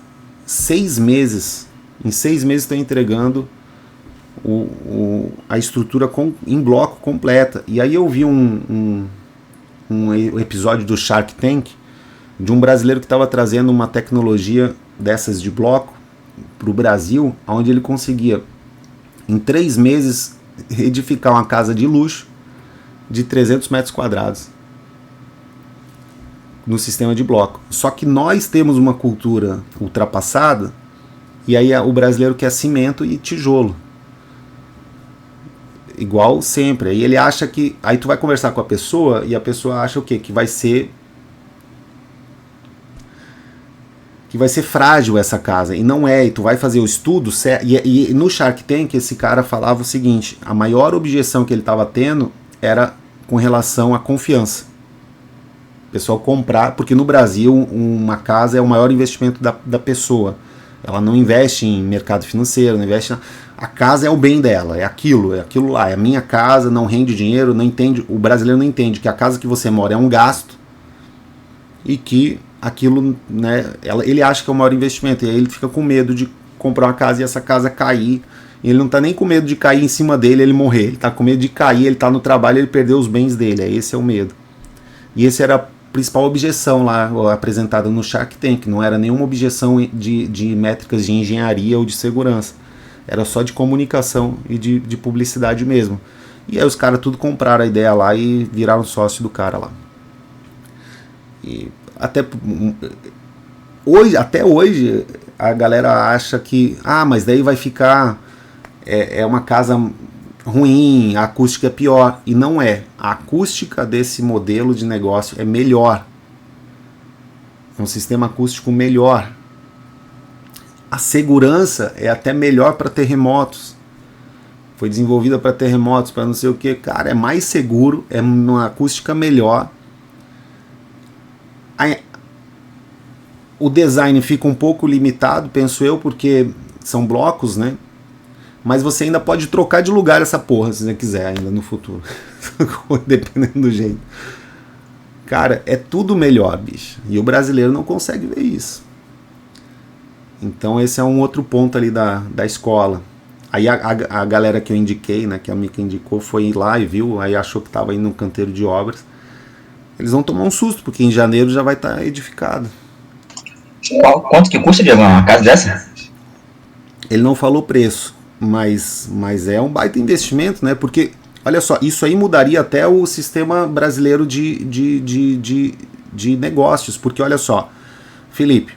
6 meses, em 6 meses estão entregando a estrutura em bloco completa. E aí eu vi um episódio do Shark Tank, de um brasileiro que estava trazendo uma tecnologia dessas de bloco para o Brasil, onde ele conseguia, em 3 meses, edificar uma casa de luxo de 300 metros quadrados no sistema de bloco. Só que nós temos uma cultura ultrapassada, e aí o brasileiro quer cimento e tijolo. Igual sempre. Aí ele acha que... Aí tu vai conversar com a pessoa, e a pessoa acha o quê? Que vai ser frágil essa casa, e não é. E tu vai fazer o estudo, e no Shark Tank esse cara falava o seguinte: a maior objeção que ele estava tendo era com relação à confiança. O pessoal comprar, porque no Brasil uma casa é o maior investimento da pessoa, Ela não investe em mercado financeiro, não investe a casa é o bem dela, é aquilo lá, é a minha casa, não rende dinheiro, não entende, o brasileiro não entende que a casa que você mora é um gasto e que aquilo, né, ele acha que é o maior investimento, e aí ele fica com medo de comprar uma casa e essa casa cair, e ele não tá nem com medo de cair em cima dele, ele morrer, ele tá com medo de cair, ele tá no trabalho, ele perder os bens dele, esse é o medo. E esse era a principal objeção lá apresentada no Shark Tank, não era nenhuma objeção de métricas de engenharia ou de segurança, era só de comunicação e de publicidade mesmo. E aí os caras tudo compraram a ideia lá e viraram sócio do cara lá. E até hoje a galera acha que, mas daí vai ficar, é uma casa ruim, a acústica é pior, e não é. A acústica desse modelo de negócio é melhor, é um sistema acústico melhor. A segurança é até melhor para terremotos, foi desenvolvida para terremotos, para não sei o que, cara, é mais seguro, é uma acústica melhor. O design fica um pouco limitado, penso eu, porque são blocos, né? Mas você ainda pode trocar de lugar essa porra, se você quiser, ainda no futuro. Dependendo do jeito. Cara, é tudo melhor, bicho. E o brasileiro não consegue ver isso. Então esse é um outro ponto ali da escola. Aí a galera que eu indiquei, né, que a Mica indicou, foi lá e viu, aí achou que estava indo num canteiro de obras. Eles vão tomar um susto, porque em janeiro já vai estar edificado. Quanto que custa de uma casa dessa? Ele não falou preço, mas é um baita investimento, né? Porque, olha só, isso aí mudaria até o sistema brasileiro de negócios. Porque, olha só, Felipe,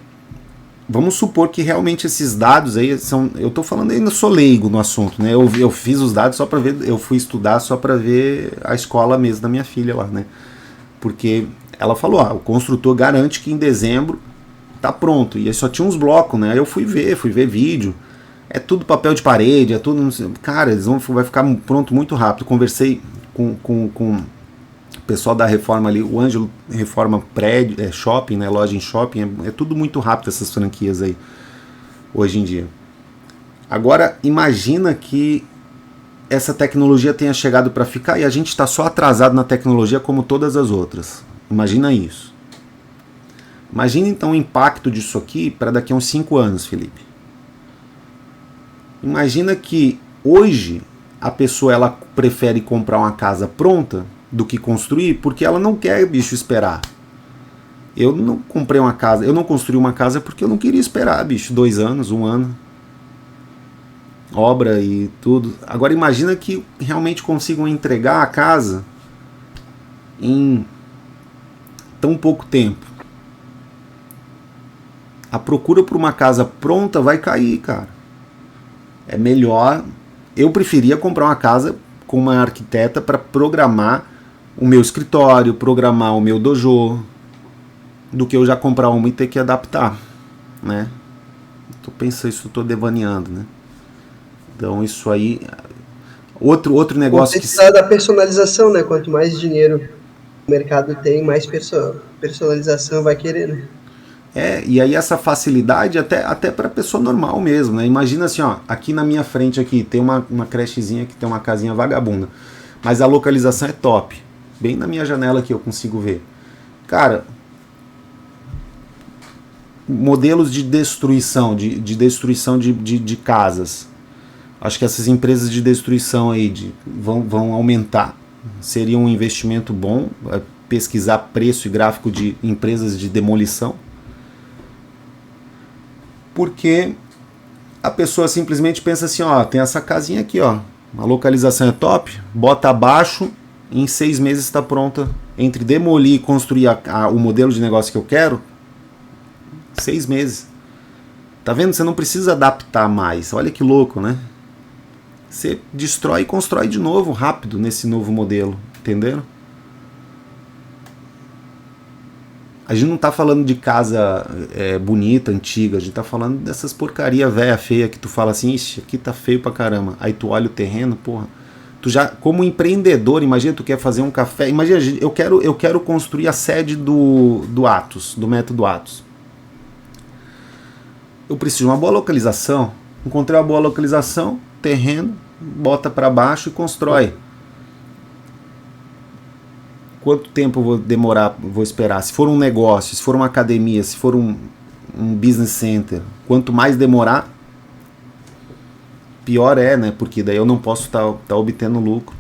vamos supor que realmente esses dados aí são... Eu tô falando ainda, sou leigo no assunto, né? Eu fiz os dados só para ver, eu fui estudar só para ver a escola mesmo da minha filha lá, né? Porque ela falou, o construtor garante que em dezembro tá pronto. E aí só tinha uns blocos, né? Aí eu fui ver vídeo. É tudo papel de parede, é tudo... Cara, vai ficar pronto muito rápido. Conversei com o pessoal da reforma ali. O Ângelo reforma prédio, shopping, né? Loja em shopping. É tudo muito rápido essas franquias aí, hoje em dia. Agora, imagina que essa tecnologia tenha chegado para ficar e a gente está só atrasado na tecnologia como todas as outras. Imagina isso. Imagina então o impacto disso aqui para daqui a uns 5 anos, Felipe. Imagina que hoje a pessoa ela prefere comprar uma casa pronta do que construir, porque ela não quer, bicho, esperar. Eu não comprei uma casa, eu não construí uma casa porque eu não queria esperar, bicho, 2 anos, 1 ano. Obra e tudo. Agora imagina que realmente consigam entregar a casa em tão pouco tempo. A procura por uma casa pronta vai cair, cara. É melhor... Eu preferia comprar uma casa com uma arquiteta para programar o meu escritório, programar o meu dojo, do que eu já comprar uma e ter que adaptar, né? Tô pensando, isso tô devaneando, né? Então isso aí... Outro negócio que... da personalização, né? Quanto mais dinheiro o mercado tem, mais personalização vai querer, né? E aí essa facilidade até para pessoa normal mesmo, né? Imagina assim, ó, aqui na minha frente aqui tem uma crechezinha que tem uma casinha vagabunda, mas a localização é top, bem na minha janela aqui eu consigo ver. Cara, modelos de destruição, de destruição de casas. Acho que essas empresas de destruição aí vão aumentar. Seria um investimento bom, pesquisar preço e gráfico de empresas de demolição. Porque a pessoa simplesmente pensa assim, ó, tem essa casinha aqui, ó, a localização é top, bota abaixo, em 6 meses está pronta. Entre demolir e construir o modelo de negócio que eu quero, 6 meses. Tá vendo? Você não precisa adaptar mais. Olha que louco, né? Você destrói e constrói de novo, rápido, nesse novo modelo. Entenderam? A gente não tá falando de casa bonita, antiga. A gente tá falando dessas porcaria velha, feia, que tu fala assim, ixi, aqui tá feio pra caramba. Aí tu olha o terreno, porra. Tu já, como empreendedor, imagina, tu quer fazer um café. Imagina, eu quero construir a sede do Atos, do método Atos. Eu preciso de uma boa localização. Encontrei uma boa localização, terreno, bota para baixo e constrói. Quanto tempo eu vou demorar, vou esperar? Se for um negócio, se for uma academia, se for um business center, quanto mais demorar, pior é, né? Porque daí eu não posso estar obtendo lucro.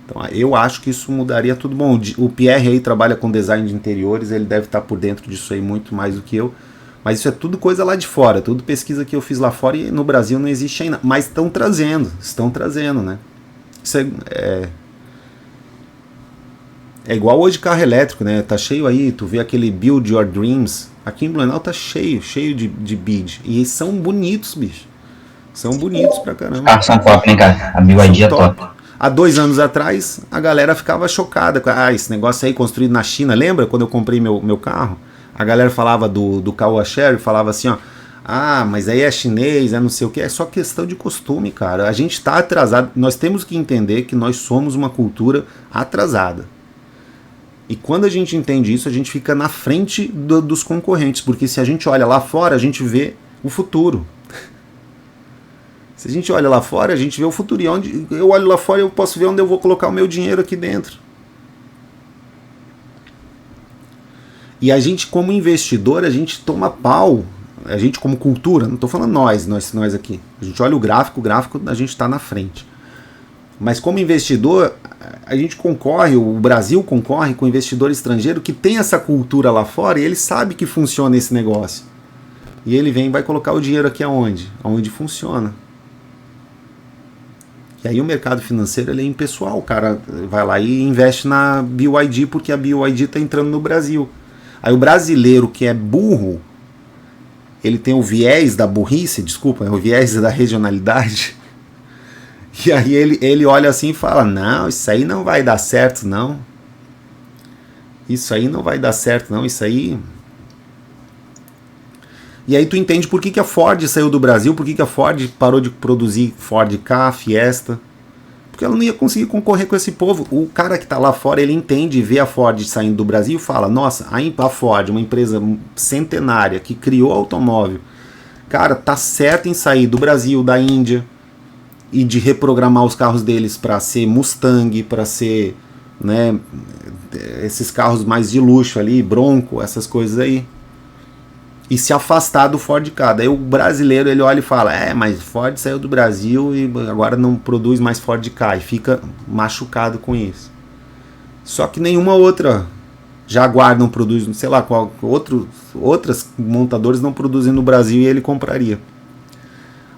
Então eu acho que isso mudaria tudo. Bom, o Pierre aí trabalha com design de interiores, ele deve estar por dentro disso aí muito mais do que eu. Mas isso é tudo coisa lá de fora, tudo pesquisa que eu fiz lá fora e no Brasil não existe ainda. Mas estão trazendo, né? Isso é igual hoje carro elétrico, né? Tá cheio aí, tu vê aquele Build Your Dreams. Aqui em Blumenau tá cheio de bid. E são bonitos, bicho. São bonitos pra caramba. Carros são top, né, cara? A BYD é top. Há 2 anos atrás, a galera ficava chocada. Ah, esse negócio aí construído na China. Lembra quando eu comprei meu carro? A galera falava do Caoa Sherry, falava assim, ó. Ah, mas aí é chinês, é não sei o que. É só questão de costume, cara. A gente tá atrasado. Nós temos que entender que nós somos uma cultura atrasada. E quando a gente entende isso, a gente fica na frente dos concorrentes, porque se a gente olha lá fora, a gente vê o futuro. Se a gente olha lá fora, a gente vê o futuro. E onde eu olho lá fora, eu posso ver onde eu vou colocar o meu dinheiro aqui dentro. E a gente, como investidor, a gente toma pau. A gente, como cultura, não estou falando nós aqui. A gente olha o gráfico a gente está na frente. Mas como investidor, a gente concorre, o Brasil concorre com investidor estrangeiro que tem essa cultura lá fora e ele sabe que funciona esse negócio. E ele vem e vai colocar o dinheiro aqui aonde? Aonde funciona. E aí o mercado financeiro ele é impessoal. O cara vai lá e investe na BYD porque a BYD está entrando no Brasil. Aí o brasileiro que é burro, ele tem o viés da burrice, desculpa, é o viés da regionalidade. E aí ele olha assim e fala, não, isso aí não vai dar certo, não. Isso aí não vai dar certo, não. Isso aí... E aí tu entende por que a Ford saiu do Brasil, por que a Ford parou de produzir Ford Ka, Fiesta. Porque ela não ia conseguir concorrer com esse povo. O cara que está lá fora, ele entende e vê a Ford saindo do Brasil e fala, nossa, a Ford, uma empresa centenária que criou automóvel, cara, tá certo em sair do Brasil, da Índia, e de reprogramar os carros deles para ser Mustang, para ser, né, esses carros mais de luxo ali, Bronco, essas coisas aí. E se afastar do Ford Ka. Daí o brasileiro ele olha e fala, mas Ford saiu do Brasil e agora não produz mais Ford Ka, e fica machucado com isso. Só que nenhuma outra Jaguar não produz, sei lá, outras montadoras não produzem no Brasil e ele compraria.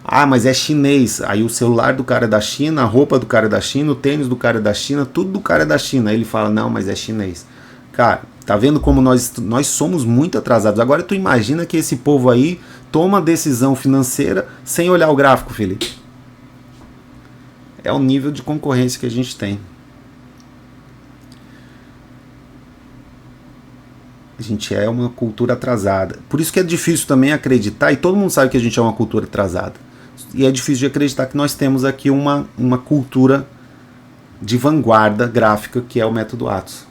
Ah, mas é chinês. Aí o celular do cara é da China, a roupa do cara é da China, o tênis do cara é da China, tudo do cara é da China. Aí ele fala, não, mas é chinês. Cara, tá vendo como nós somos muito atrasados. Agora tu imagina que esse povo aí toma decisão financeira sem olhar o gráfico, Felipe. É o nível de concorrência que a gente tem. A gente é uma cultura atrasada. Por isso que é difícil também acreditar, e todo mundo sabe que a gente é uma cultura atrasada. E é difícil de acreditar que nós temos aqui uma cultura de vanguarda gráfica, que é o método Atos,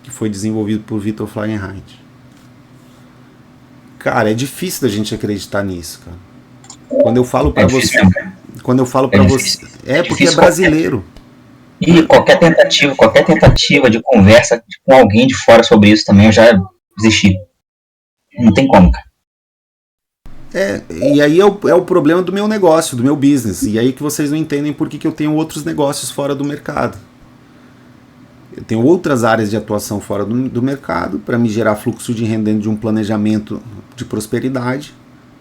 que foi desenvolvido por Victor Fahrenheit. Cara, é difícil da gente acreditar nisso, cara. Quando eu falo pra você... Porque é brasileiro. E qualquer tentativa de conversa com alguém de fora sobre isso também eu já desisti. Não tem como, cara. E aí é o problema do meu negócio, do meu business. E aí que vocês não entendem por que eu tenho outros negócios fora do mercado. Eu tenho outras áreas de atuação fora do mercado para me gerar fluxo de renda dentro de um planejamento de prosperidade,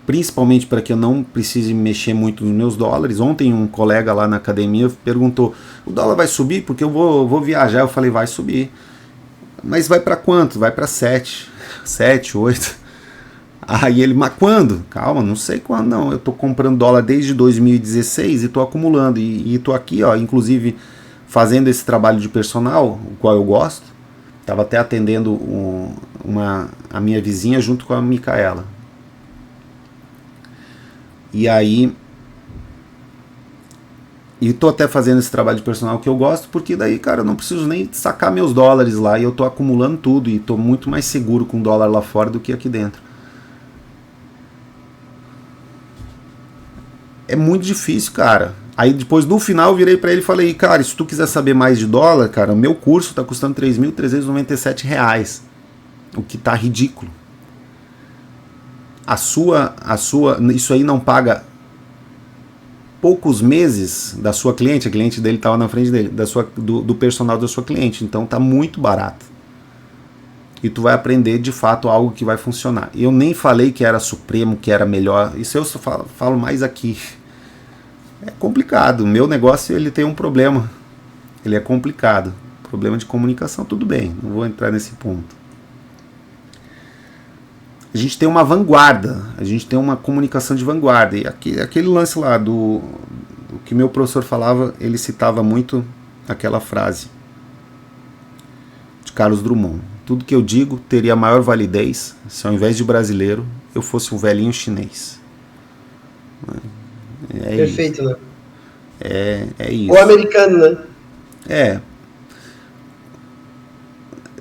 principalmente para que eu não precise mexer muito nos meus dólares. Ontem um colega lá na academia perguntou, o dólar vai subir? Porque eu vou viajar. Eu falei, vai subir. Mas vai para quanto? Vai para 7, 8. Aí ele, mas quando? Calma, não sei quando não. Eu tô comprando dólar desde 2016 e tô acumulando. E tô aqui, ó, inclusive fazendo esse trabalho de personal, o qual eu gosto. Tava até atendendo a minha vizinha junto com a Micaela. E aí... E tô até fazendo esse trabalho de personal que eu gosto, porque daí, cara, eu não preciso nem sacar meus dólares lá, e eu tô acumulando tudo, e tô muito mais seguro com dólar lá fora do que aqui dentro. é muito difícil, cara. Aí depois, no final, eu virei pra ele e falei, cara, se tu quiser saber mais de dólar, cara, o meu curso tá custando R$3.397, o que tá ridículo. Isso aí não paga poucos meses da sua cliente, a cliente dele estava na frente dele, do personal da sua cliente, então tá muito barato. E tu vai aprender de fato algo que vai funcionar. Eu nem falei que era supremo, que era melhor, isso eu só falo mais aqui. É complicado, o meu negócio ele tem um problema, ele é complicado, problema de comunicação, tudo bem, não vou entrar nesse ponto. A gente tem uma vanguarda, a gente tem uma comunicação de vanguarda. E aquele lance lá do que meu professor falava, ele citava muito aquela frase de Carlos Drummond. Tudo que eu digo teria maior validez se ao invés de brasileiro eu fosse um velhinho chinês. Perfeito, isso. Né? É isso. Ou americano, né? É.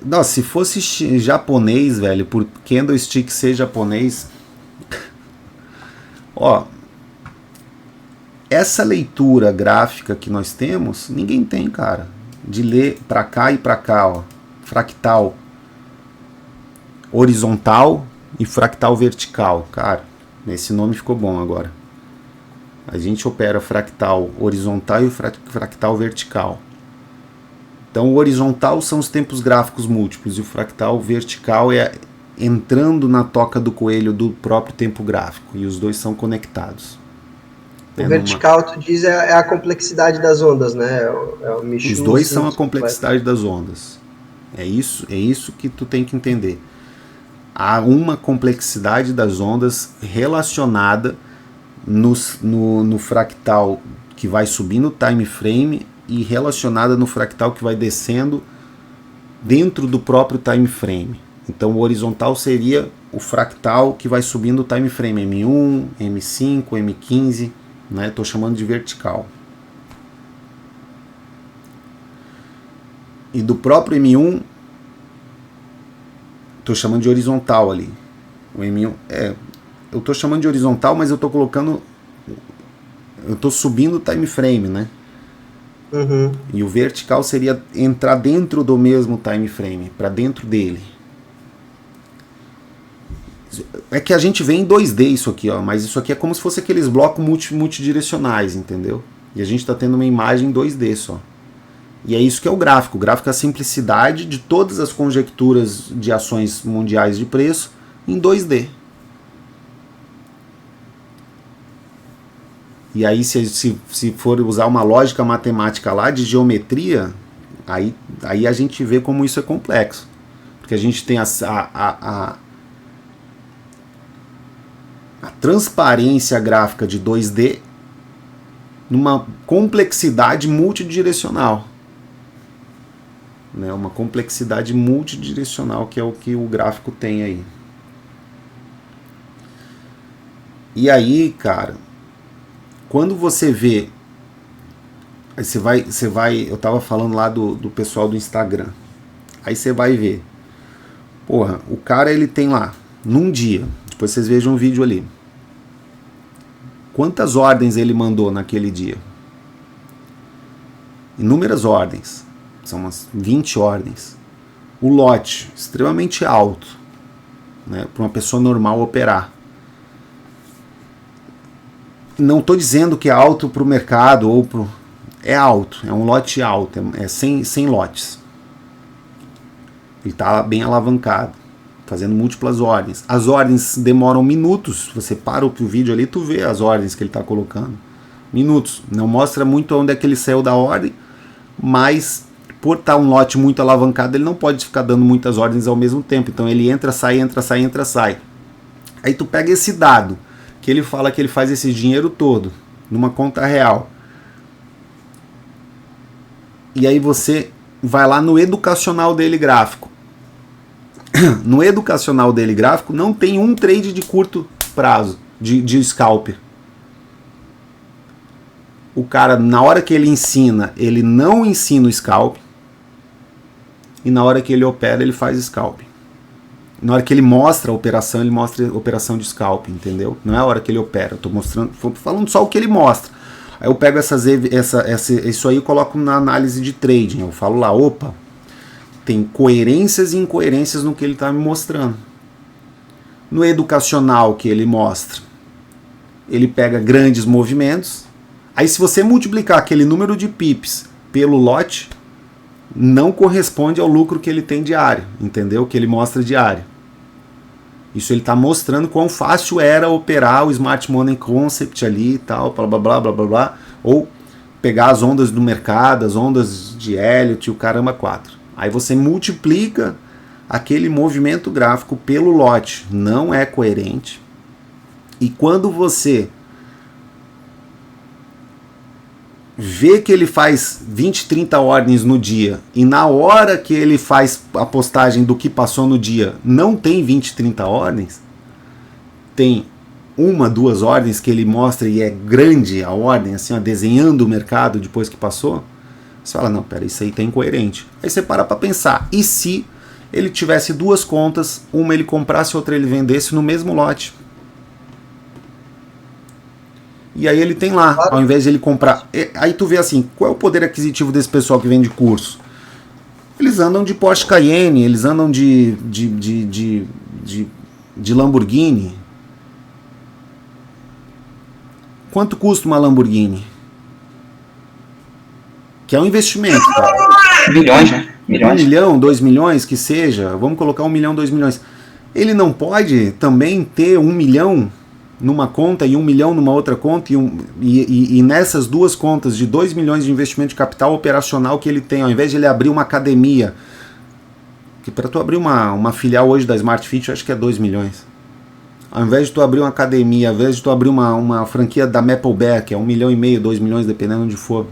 Nossa, se fosse japonês, velho, por candlestick ser japonês, ó, essa leitura gráfica que nós temos, ninguém tem, cara, de ler pra cá e pra cá, ó, fractal horizontal e fractal vertical, cara, esse nome ficou bom agora. A gente opera fractal horizontal e fractal vertical. Então o horizontal são os tempos gráficos múltiplos e o fractal vertical é entrando na toca do coelho do próprio tempo gráfico, e os dois são conectados. O vertical, tu diz, é a complexidade das ondas, né? É o Michu, os dois são a complexidade das ondas. É isso que tu tem que entender. Há uma complexidade das ondas relacionada no fractal que vai subindo o time frame e relacionada no fractal que vai descendo dentro do próprio time frame. Então o horizontal seria o fractal que vai subindo o time frame, M1, M5, M15, né? Estou chamando de vertical. E do próprio M1, estou chamando de horizontal ali. O M1 eu estou chamando de horizontal, mas eu estou colocando, eu estou subindo o time frame, né? Uhum. E o vertical seria entrar dentro do mesmo time frame, para dentro dele. É que a gente vê em 2D isso aqui, ó, mas isso aqui é como se fosse aqueles blocos multidirecionais, entendeu? E a gente está tendo uma imagem em 2D só. E é isso que é o gráfico. O gráfico é a simplicidade de todas as conjecturas de ações mundiais de preço em 2D. E aí, se for usar uma lógica matemática lá de geometria, aí a gente vê como isso é complexo. Porque a gente tem a transparência gráfica de 2D numa complexidade multidirecional. Né? Uma complexidade multidirecional, que é o que o gráfico tem aí. E aí, cara, quando você vê, você vai, eu tava falando lá do pessoal do Instagram, aí você vai ver, porra, o cara ele tem lá, num dia, depois vocês vejam um vídeo ali, quantas ordens ele mandou naquele dia? Inúmeras ordens, são umas 20 ordens. O lote, extremamente alto, né, para uma pessoa normal operar. Não estou dizendo que é alto para o mercado ou pro... É alto, é um lote alto, é 100 lotes. Ele está bem alavancado, fazendo múltiplas ordens. As ordens demoram minutos, você para o vídeo ali, tu vê as ordens que ele está colocando. Minutos, não mostra muito onde é que ele saiu da ordem, mas por estar um lote muito alavancado, ele não pode ficar dando muitas ordens ao mesmo tempo. Então ele entra, sai, entra, sai, entra, sai. Aí tu pega esse dado, que ele fala que ele faz esse dinheiro todo numa conta real. E aí você vai lá no educacional dele gráfico. No educacional dele gráfico não tem um trade de curto prazo, de scalper. O cara, na hora que ele ensina, ele não ensina o scalp. E na hora que ele opera, ele faz scalp. Na hora que ele mostra a operação, ele mostra a operação de scalp, entendeu? Não é a hora que ele opera. Eu tô mostrando, falando só o que ele mostra. Aí eu pego isso aí e coloco na análise de trading. Eu falo lá, opa, tem coerências e incoerências no que ele está me mostrando. No educacional que ele mostra, ele pega grandes movimentos. Aí se você multiplicar aquele número de pips pelo lote, não corresponde ao lucro que ele tem diário, entendeu? Que ele mostra diário. Isso ele está mostrando quão fácil era operar o Smart Money Concept ali e tal, blá blá blá blá blá blá, ou pegar as ondas do mercado, as ondas de Elliott, o caramba 4. Aí você multiplica aquele movimento gráfico pelo lote, não é coerente. E quando você vê que ele faz 20, 30 ordens no dia e na hora que ele faz a postagem do que passou no dia não tem 20, 30 ordens, tem 1, 2 ordens que ele mostra e é grande a ordem, assim, ó, desenhando o mercado depois que passou, você fala, não, pera, isso aí tá incoerente. Aí você para pensar, e se ele tivesse 2 contas, uma ele comprasse, outra ele vendesse no mesmo lote? E aí ele tem lá, ao invés de ele comprar. Aí tu vê assim, qual é o poder aquisitivo desse pessoal que vende curso? Eles andam de Porsche Cayenne, eles andam de Lamborghini. Quanto custa uma Lamborghini? Que é um investimento, cara. Milhões, né? Milhões. 1 milhão, 2 milhões, que seja. Vamos colocar 1 milhão, 2 milhões. Ele não pode também ter 1 milhão numa conta e 1 milhão numa outra conta e nessas 2 contas de 2 milhões de investimento de capital operacional que ele tem, ao invés de ele abrir uma academia, que para tu abrir uma filial hoje da Smart Fit, eu acho que é 2 milhões. Ao invés de tu abrir uma academia, ao invés de tu abrir uma franquia da Mapleback, que é 1,5 milhão, 2 milhões, dependendo onde for,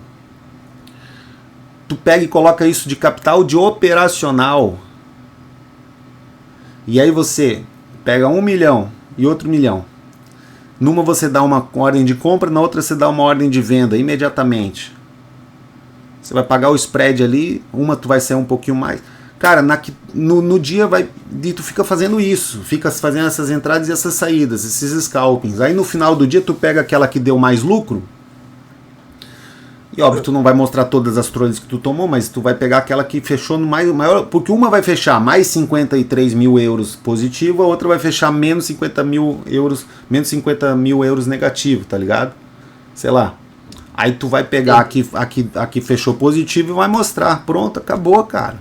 tu pega e coloca isso de capital de operacional. E aí você pega 1 milhão e outro 1 milhão. Numa você dá uma ordem de compra, na outra você dá uma ordem de venda imediatamente. Você vai pagar o spread ali, uma tu vai sair um pouquinho mais. Cara, no dia e tu fica fazendo isso, fica fazendo essas entradas e essas saídas, esses scalpings. Aí no final do dia tu pega aquela que deu mais lucro. E óbvio, tu não vai mostrar todas as trolhas que tu tomou, mas tu vai pegar aquela que fechou no maior, porque uma vai fechar mais 53 mil euros positivo, a outra vai fechar menos 50 mil euros negativo, tá ligado? Sei lá. Aí tu vai pegar a que fechou positivo e vai mostrar. Pronto, acabou, cara.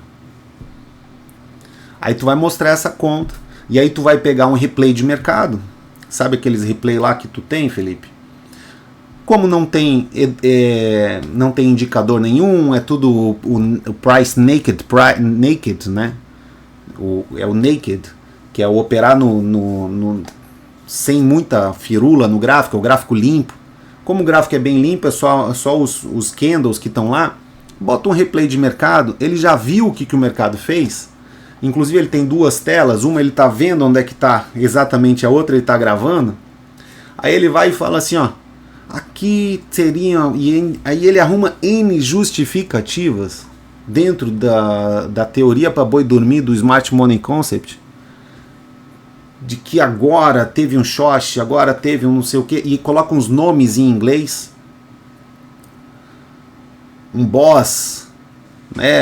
Aí tu vai mostrar essa conta. E aí tu vai pegar um replay de mercado. Sabe aqueles replay lá que tu tem, Felipe? Como não tem indicador nenhum, é tudo o price naked, né? É o naked, que é o operar sem muita firula no gráfico, é o gráfico limpo. Como o gráfico é bem limpo, é só os candles que estão lá, bota um replay de mercado, ele já viu o que o mercado fez. Inclusive ele tem 2 telas, uma ele está vendo onde é que está exatamente, a outra ele está gravando. Aí ele vai e fala assim, ó, aqui seriam, e aí ele arruma N justificativas dentro da teoria para boi dormir do Smart Money Concept, de que agora teve um short, agora teve um não sei o que, e coloca uns nomes em inglês, um boss, né,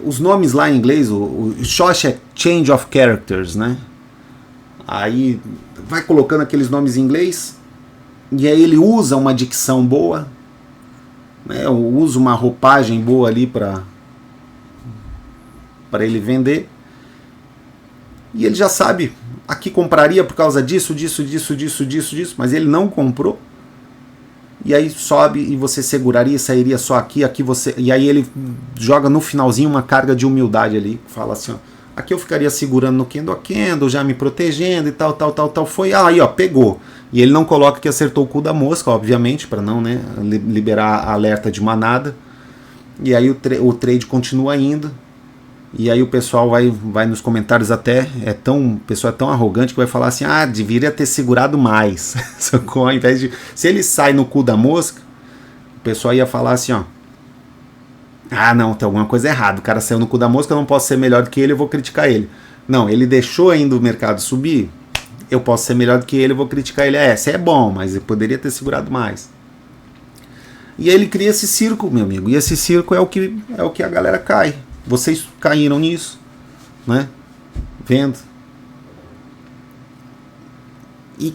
os nomes lá em inglês, o short é change of characters, né? Aí vai colocando aqueles nomes em inglês e aí ele usa uma dicção boa, né? Usa uma roupagem boa ali para ele vender. E ele já sabe, aqui compraria por causa disso, mas ele não comprou. E aí sobe e você seguraria, sairia só aqui você. E aí ele joga no finalzinho uma carga de humildade ali, fala assim, ó, aqui eu ficaria segurando no candle a candle, já me protegendo e tal. Foi, aí ó, pegou. E ele não coloca que acertou o cu da mosca, obviamente, para não, né, liberar alerta de manada. E aí o trade continua indo. E aí o pessoal vai nos comentários até, o pessoal é tão arrogante que vai falar assim, deveria ter segurado mais. Ao invés de, se ele sai no cu da mosca, o pessoal ia falar assim, ó, Ah, não, tem alguma coisa errada. O cara saiu no cu da mosca, eu não posso ser melhor do que ele, eu vou criticar ele. Não, ele deixou ainda o mercado subir, eu posso ser melhor do que ele, eu vou criticar ele. Esse é bom, mas ele poderia ter segurado mais. E aí ele cria esse circo, meu amigo. E esse circo é o que a galera cai. Vocês caíram nisso, né? Vendo. E,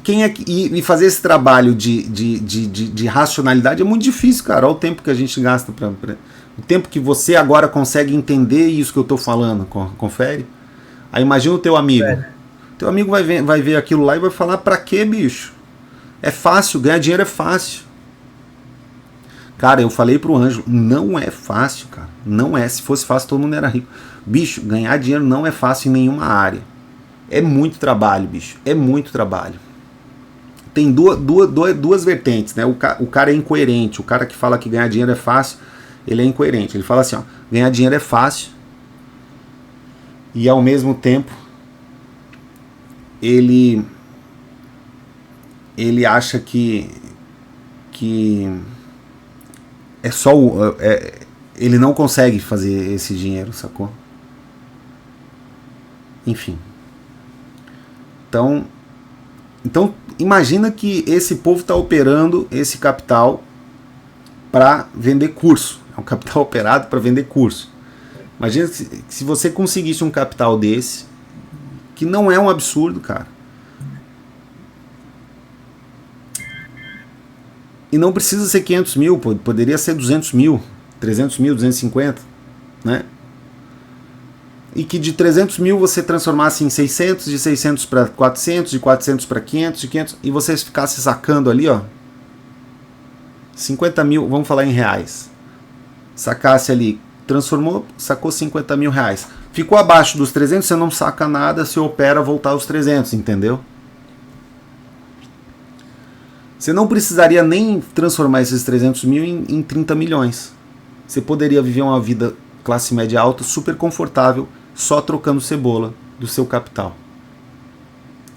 e fazer esse trabalho de racionalidade é muito difícil, cara. Olha o tempo que a gente gasta. O tempo que você agora consegue entender isso que eu tô falando. Confere? Aí imagina o teu amigo. Teu amigo vai ver aquilo lá e vai falar: pra quê, bicho? É fácil, ganhar dinheiro é fácil. Cara, eu falei pro Anjo, não é fácil, cara. Não é. Se fosse fácil, todo mundo era rico. Bicho, ganhar dinheiro não é fácil em nenhuma área. É muito trabalho, bicho. É muito trabalho. Tem duas vertentes, né? O cara é incoerente. O cara que fala que ganhar dinheiro é fácil, ele é incoerente. Ele fala assim, ó, ganhar dinheiro é fácil e ao mesmo tempo ele acha que é só ele não consegue fazer esse dinheiro, sacou? Enfim. Então imagina que esse povo está operando esse capital para vender curso. É um capital operado para vender curso. Imagina se você conseguisse um capital desse, que não é um absurdo, cara. E não precisa ser 500 mil, poderia ser 200 mil, 300 mil, 250, né? E que de 300 mil você transformasse em 600, de 600 para 400, de 400 para 500, de 500, e você ficasse sacando ali, ó, 50 mil, vamos falar em reais. Sacasse ali, transformou, sacou 50 mil reais. Ficou abaixo dos 300, você não saca nada, se opera voltar aos 300, entendeu? Você não precisaria nem transformar esses 300 mil em 30 milhões. Você poderia viver uma vida classe média alta, super confortável, só trocando cebola do seu capital.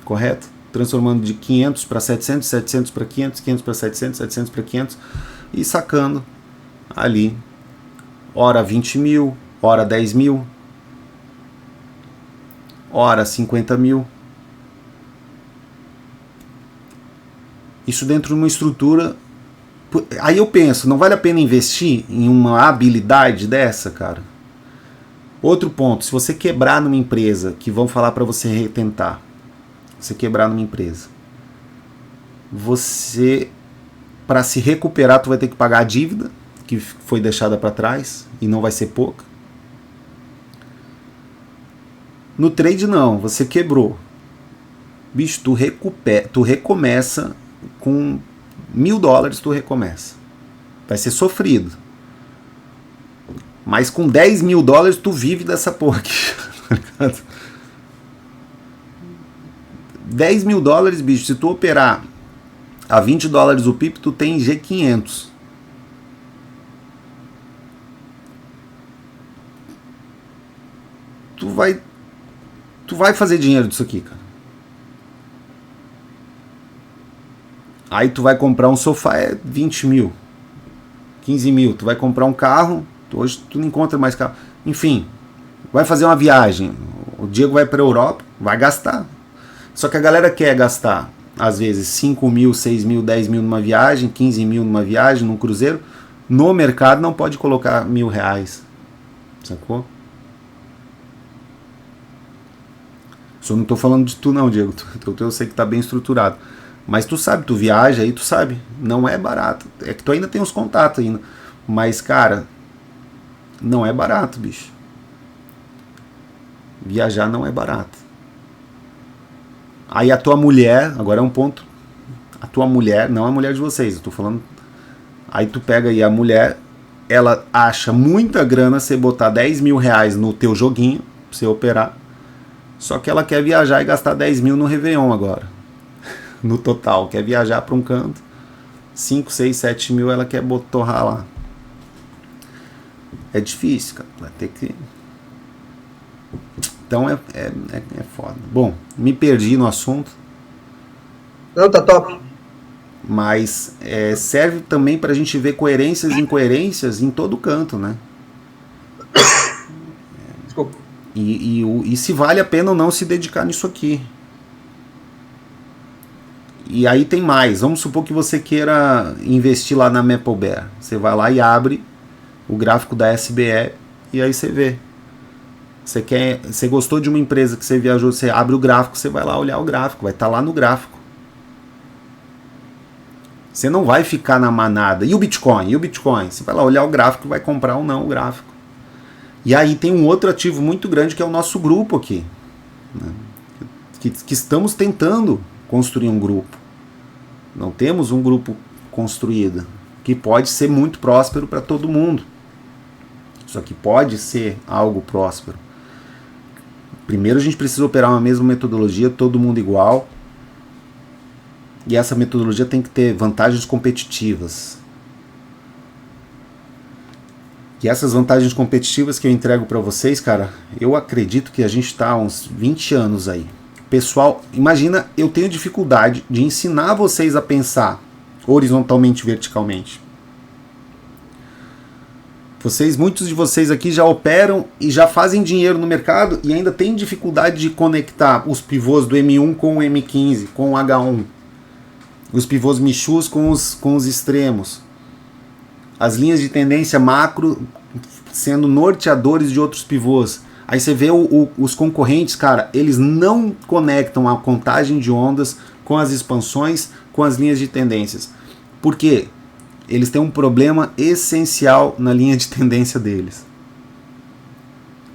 Correto? Transformando de 500 para 700, 700 para 500, 500 para 700, 700 para 500 e sacando ali, ora 20 mil, ora 10 mil, ora 50 mil. Isso dentro de uma estrutura. Aí eu penso, não vale a pena investir em uma habilidade dessa, cara? Outro ponto, se você quebrar numa empresa, que vão falar para você retentar, você quebrar numa empresa, você, para se recuperar, tu vai ter que pagar a dívida que foi deixada para trás, e não vai ser pouca. No trade não, você quebrou. Bicho, tu recomeça com $1.000, tu recomeça. Vai ser sofrido. Mas com $10.000 tu vive dessa porra aqui. $10.000, bicho, se tu operar a $20 o pip, tu tem G500. Tu vai fazer dinheiro disso aqui, cara. Aí tu vai comprar um sofá, é 20 mil, 15 mil. Tu vai comprar um carro, hoje tu não encontra mais carro. Enfim, vai fazer uma viagem. O Diego vai para a Europa, vai gastar. Só que a galera quer gastar, às vezes, 5 mil, 6 mil, 10 mil numa viagem, 15 mil numa viagem, num cruzeiro. No mercado não pode colocar R$1.000. Sacou? Só não tô falando de tu não, Diego. Eu sei que tá bem estruturado. Mas tu sabe, tu viaja aí, tu sabe. Não é barato. É que tu ainda tem os contatos ainda. Mas, cara, não é barato, bicho. Viajar não é barato. Aí a tua mulher, agora é um ponto. A tua mulher, não a mulher de vocês, eu tô falando. Aí tu pega aí a mulher, ela acha muita grana você botar R$10.000 no teu joguinho, pra você operar. Só que ela quer viajar e gastar 10 mil no Réveillon agora. No total, quer viajar para um canto, 5, 6, 7 mil ela quer torrar lá. É difícil, cara, vai ter que... Então é foda. Bom, me perdi no assunto. Não, tá top. Mas serve também pra gente ver coerências e incoerências em todo canto, né? E se vale a pena ou não se dedicar nisso aqui. E aí tem mais. Vamos supor que você queira investir lá na Maple Bear. Você vai lá e abre o gráfico da SBE e aí você vê. Você gostou de uma empresa que você viajou, você abre o gráfico, você vai lá olhar o gráfico, vai estar lá no gráfico. Você não vai ficar na manada. E o Bitcoin? E o Bitcoin? Você vai lá olhar o gráfico, vai comprar ou não o gráfico. E aí tem um outro ativo muito grande que é o nosso grupo aqui, né? Que estamos tentando construir um grupo. Não temos um grupo construído, que pode ser muito próspero para todo mundo. Só que pode ser algo próspero. Primeiro a gente precisa operar uma mesma metodologia, todo mundo igual. E essa metodologia tem que ter vantagens competitivas. E essas vantagens competitivas que eu entrego para vocês, cara, eu acredito que a gente está há uns 20 anos aí. Pessoal, imagina, eu tenho dificuldade de ensinar vocês a pensar horizontalmente e verticalmente. Muitos de vocês aqui já operam e já fazem dinheiro no mercado e ainda tem dificuldade de conectar os pivôs do M1 com o M15, com o H1. Os pivôs Michus com os extremos. As linhas de tendência macro sendo norteadores de outros pivôs. Aí você vê os concorrentes, cara, eles não conectam a contagem de ondas com as expansões, com as linhas de tendências. Por quê? Eles têm um problema essencial na linha de tendência deles.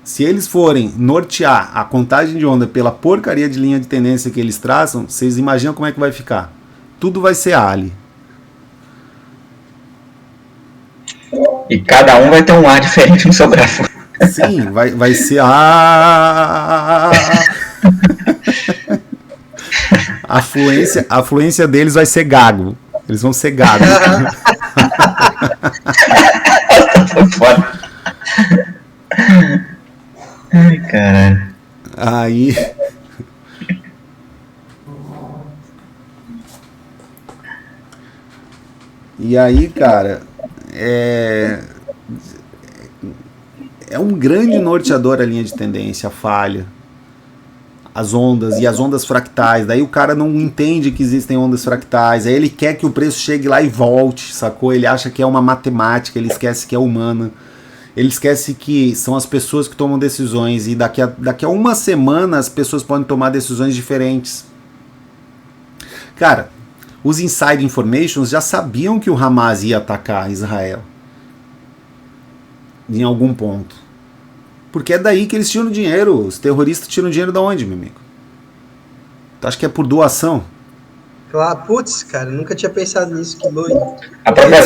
Se eles forem nortear a contagem de onda pela porcaria de linha de tendência que eles traçam, vocês imaginam como é que vai ficar? Tudo vai ser Ali. E cada um vai ter um ar diferente no seu gráfico. Sim, vai ser a fluência deles vai ser gago. Eles vão ser gago. Ai, caralho. Aí. E aí, cara, é um grande norteador a linha de tendência, a falha, as ondas e as ondas fractais. Daí o cara não entende que existem ondas fractais, aí ele quer que o preço chegue lá e volte, sacou? Ele acha que é uma matemática, ele esquece que é humana, ele esquece que são as pessoas que tomam decisões e daqui a uma semana as pessoas podem tomar decisões diferentes. Cara, os inside informations já sabiam que o Hamas ia atacar Israel em algum ponto. Porque é daí que eles tiram dinheiro. Os terroristas tiram dinheiro de onde, meu amigo? Tu acha que é por doação? Claro, putz, cara, nunca tinha pensado nisso, que doido. A própria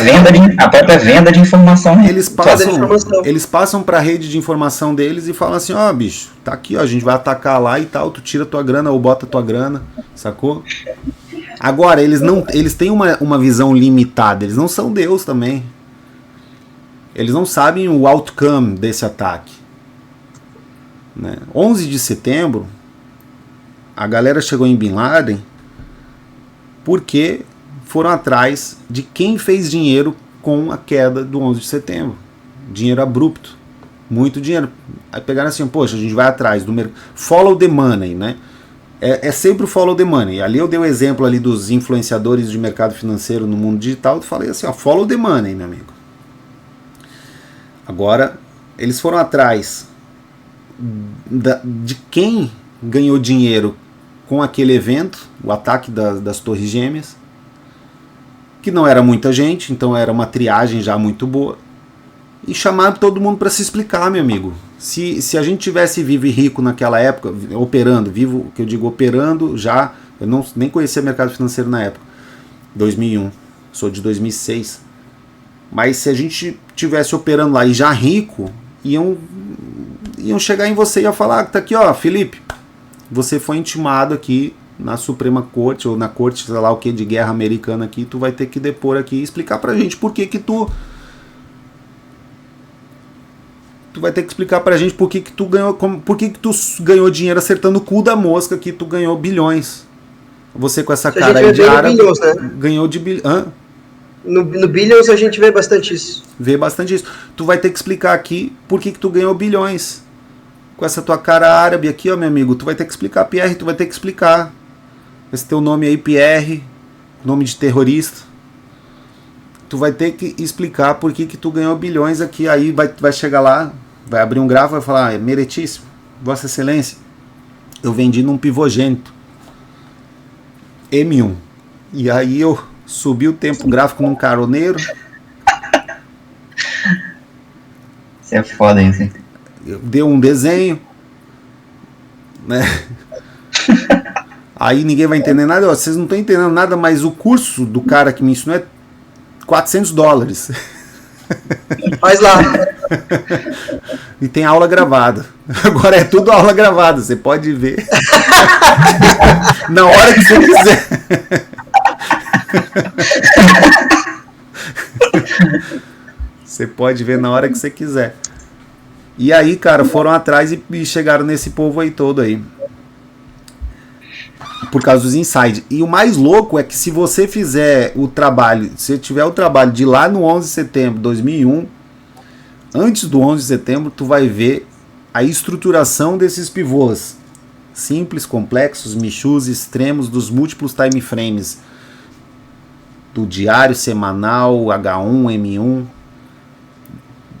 venda de informação. Eles passam para a rede de informação deles e falam assim, ó, bicho, tá aqui, ó, a gente vai atacar lá e tal, tu tira tua grana ou bota tua grana, sacou? Agora, eles têm uma visão limitada, eles não são Deus também. Eles não sabem o outcome desse ataque. Né? 11 de setembro, a galera chegou em Bin Laden porque foram atrás de quem fez dinheiro com a queda do 11 de setembro. Dinheiro abrupto. Muito dinheiro. Aí pegaram assim, poxa, a gente vai atrás do mercado. Follow the money, né? É sempre o follow the money. Ali eu dei o exemplo ali dos influenciadores de mercado financeiro no mundo digital. Eu falei assim, ó, follow the money, meu amigo. Agora, eles foram atrás de quem ganhou dinheiro com aquele evento, o ataque das Torres Gêmeas, que não era muita gente, então era uma triagem já muito boa, e chamaram todo mundo para se explicar, meu amigo. Se a gente tivesse vivo e rico naquela época, operando, vivo, que eu digo operando já, eu nem conhecia mercado financeiro na época, 2001, sou de 2006, mas se a gente tivesse operando lá e já rico, iam chegar em você e iam falar, tá aqui, ó, Felipe, você foi intimado aqui na Suprema Corte, ou na Corte, sei lá o que, de guerra americana aqui, tu vai ter que depor aqui e explicar pra gente por que tu vai ter que explicar pra gente por que tu ganhou dinheiro acertando o cu da mosca, que tu ganhou bilhões. Você com essa cara aí de árabe, bilhões, né? ganhou de bilhões. No Billions a gente vê bastante isso. Vê bastante isso. Tu vai ter que explicar aqui por que tu ganhou bilhões. com essa tua cara árabe aqui, ó, meu amigo, tu vai ter que explicar, Pierre, tu vai ter que explicar. Esse teu nome aí, Pierre, nome de terrorista. Tu vai ter que explicar por que tu ganhou bilhões aqui. Aí vai chegar lá, vai abrir um gráfico e vai falar, meritíssimo, Vossa Excelência, eu vendi num pivogênito M1. E aí eu subi o tempo gráfico num caroneiro. Isso é foda, isso. Deu um desenho, né? Aí ninguém vai entender nada. Ó, vocês não estão entendendo nada, mas o curso do cara que me ensinou é $400. Faz lá. E tem aula gravada. Agora é tudo aula gravada, você pode ver na hora que você quiser. Você pode ver na hora que você quiser. E aí, cara, foram atrás e chegaram nesse povo aí todo aí. Por causa dos insights. E o mais louco é que se você fizer o trabalho, se tiver o trabalho de lá no 11 de setembro de 2001, antes do 11 de setembro, tu vai ver a estruturação desses pivôs. Simples, complexos, michus, extremos, dos múltiplos time frames. Do diário, semanal, H1, M1.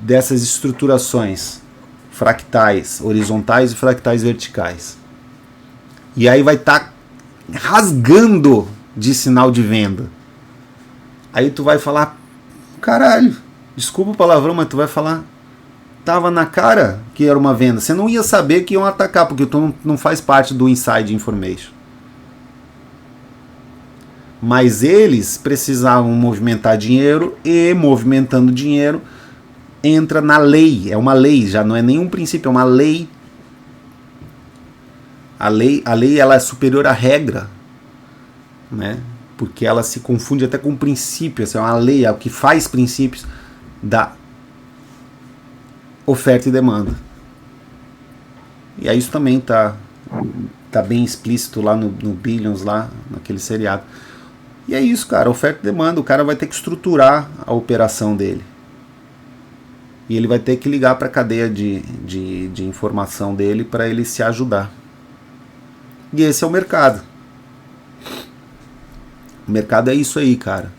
Dessas estruturações. Fractais horizontais e fractais verticais. E aí vai estar rasgando de sinal de venda. Aí tu vai falar, caralho, desculpa o palavrão, mas tu vai falar, tava na cara que era uma venda. Você não ia saber que iam atacar, porque tu não faz parte do inside information. Mas eles precisavam movimentar dinheiro, e movimentando dinheiro entra na lei, é uma lei, já não é nenhum princípio, é uma lei. A lei ela é superior à regra, né? Porque ela se confunde até com o princípio, assim, é uma lei, é o que faz princípios da oferta e demanda. E aí isso também tá bem explícito lá no Billions, lá naquele seriado. E é isso, cara, oferta e demanda, o cara vai ter que estruturar a operação dele. E ele vai ter que ligar para a cadeia de informação dele para ele se ajudar. E esse é o mercado. O mercado é isso aí, cara.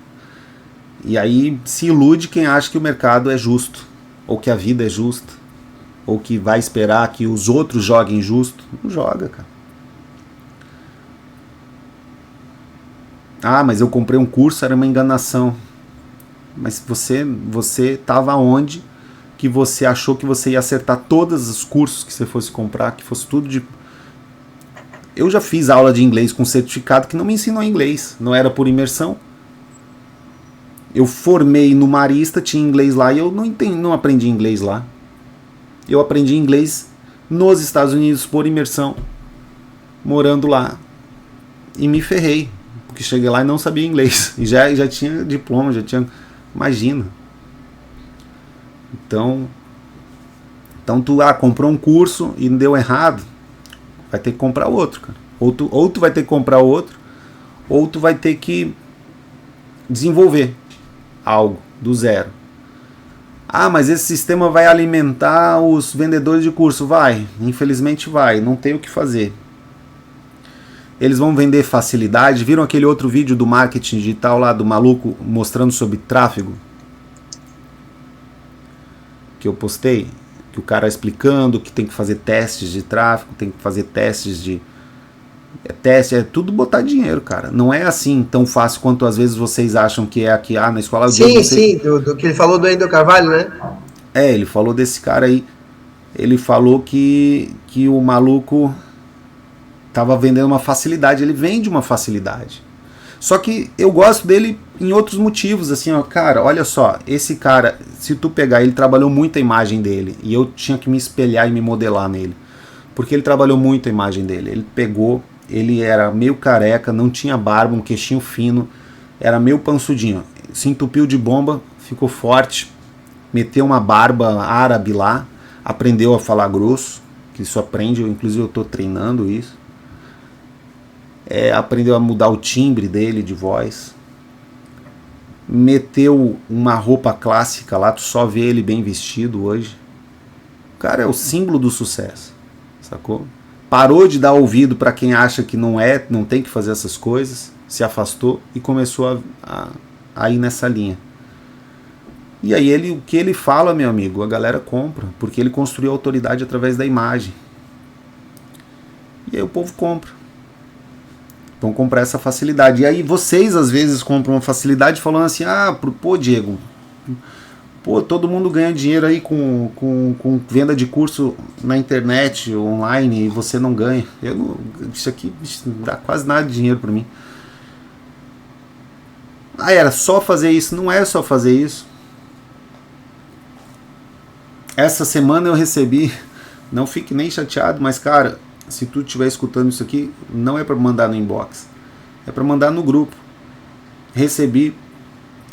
E aí se ilude quem acha que o mercado é justo, ou que a vida é justa, ou que vai esperar que os outros joguem justo. Não joga, cara. Ah, mas eu comprei um curso, era uma enganação. Mas você estava onde que você achou que você ia acertar todos os cursos que você fosse comprar, que fosse tudo de... Eu já fiz aula de inglês com certificado que não me ensinou inglês, não era por imersão. Eu formei no Marista, tinha inglês lá e eu não aprendi inglês lá. Eu aprendi inglês nos Estados Unidos por imersão, morando lá. E me ferrei, porque cheguei lá e não sabia inglês. E já tinha diploma, já tinha... Imagina. Então tu comprou um curso e deu errado, vai ter que comprar outro, cara. Ou tu vai ter que comprar outro, ou tu vai ter que desenvolver algo do zero. Ah, mas esse sistema vai alimentar os vendedores de curso. Vai, infelizmente vai, não tem o que fazer. Eles vão vender facilidade. Viram aquele outro vídeo do marketing digital lá do maluco mostrando sobre tráfego? Que eu postei? Que o cara explicando que tem que fazer testes de tráfego, tem que fazer testes de... é tudo botar dinheiro, cara. Não é assim tão fácil quanto às vezes vocês acham que é aqui na escola. Sim, do que ele falou do Wendel Carvalho, né? É, ele falou desse cara aí. Ele falou que o maluco tava vendendo uma facilidade. Ele vende uma facilidade. Só que eu gosto dele em outros motivos, assim, ó, cara, olha só, esse cara, se tu pegar, ele trabalhou muito a imagem dele, e eu tinha que me espelhar e me modelar nele, porque ele trabalhou muito a imagem dele. Ele pegou, ele era meio careca, não tinha barba, um queixinho fino, era meio pançudinho, se entupiu de bomba, ficou forte, meteu uma barba árabe lá, aprendeu a falar grosso, que isso aprende, inclusive eu tô treinando isso. Aprendeu a mudar o timbre dele de voz, meteu uma roupa clássica lá, tu só vê ele bem vestido hoje. O cara é o símbolo do sucesso. sacou? Parou de dar ouvido para quem acha que não tem que fazer essas coisas, se afastou e começou a ir nessa linha. E aí o que ele fala, meu amigo, a galera compra, porque ele construiu autoridade através da imagem. E aí o povo compra. Vão comprar essa facilidade. E aí vocês às vezes compram uma facilidade falando assim, pô, Diego, pô, todo mundo ganha dinheiro aí com venda de curso na internet, online, e você não ganha. Isso aqui não dá quase nada de dinheiro para mim. Era só fazer isso? Não é só fazer isso. Essa semana eu recebi, não fique nem chateado, mas cara, se tu estiver escutando isso aqui, não é para mandar no inbox, é para mandar no grupo. Recebi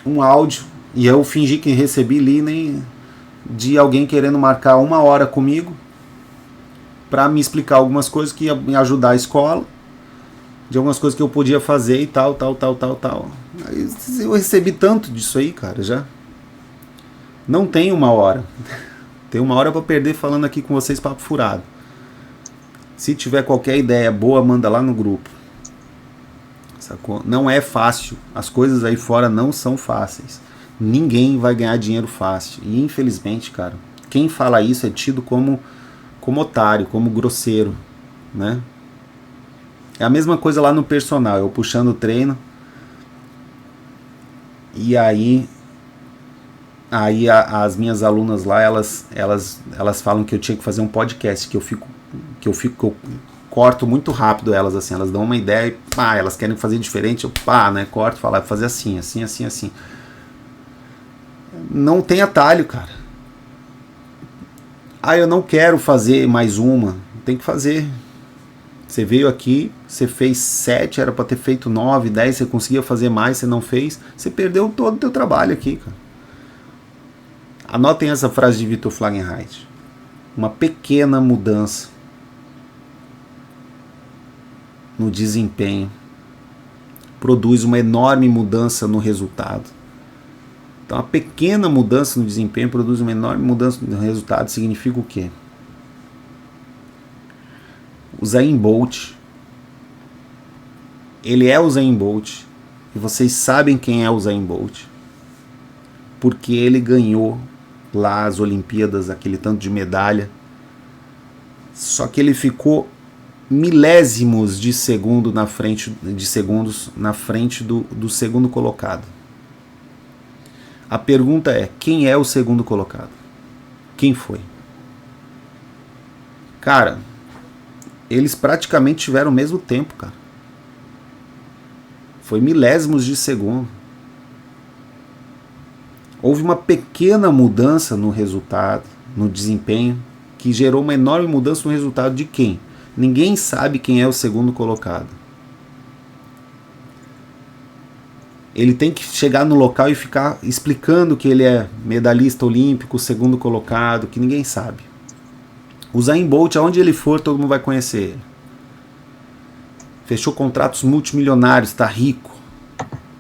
um áudio, e eu fingi que recebi nem de alguém querendo marcar 1 hora comigo para me explicar algumas coisas que ia me ajudar a escola, de algumas coisas que eu podia fazer e tal. Aí eu recebi tanto disso aí, cara, já. Não tem 1 hora. Tem 1 hora para perder falando aqui com vocês papo furado. Se tiver qualquer ideia boa, manda lá no grupo. Sacou? Não é fácil. As coisas aí fora não são fáceis. Ninguém vai ganhar dinheiro fácil. E infelizmente, cara, quem fala isso é tido como otário, como grosseiro, né? É a mesma coisa lá no personal. Eu puxando o treino. E aí as minhas alunas lá, elas falam que eu tinha que fazer um podcast, que eu corto muito rápido elas, assim, elas dão uma ideia e pá, elas querem fazer diferente, eu pá, né, corto, falar, fazer assim. Não tem atalho, cara. Eu não quero fazer mais uma, tem que fazer. Você veio aqui, você fez 7, era para ter feito 9, 10, você conseguia fazer mais, você não fez, você perdeu todo o teu trabalho aqui, cara. Anotem essa frase de Viktor Flagenheit. Uma pequena mudança no desempenho produz uma enorme mudança no resultado. Então, a pequena mudança no desempenho produz uma enorme mudança no resultado. Significa o quê? O Usain Bolt, ele é o Usain Bolt, e vocês sabem quem é o Usain Bolt, porque ele ganhou lá as Olimpíadas, aquele tanto de medalha, só que ele ficou milésimos de segundo na frente, do segundo colocado. A pergunta é, quem é o segundo colocado? Quem foi? Cara, eles praticamente tiveram o mesmo tempo, cara. Foi milésimos de segundo. Houve uma pequena mudança no resultado, no desempenho, que gerou uma enorme mudança no resultado de quem? Ninguém sabe quem é o segundo colocado. Ele tem que chegar no local e ficar explicando que ele é medalhista olímpico, segundo colocado, que ninguém sabe. O Usain Bolt, aonde ele for, todo mundo vai conhecer ele. Fechou contratos multimilionários, está rico,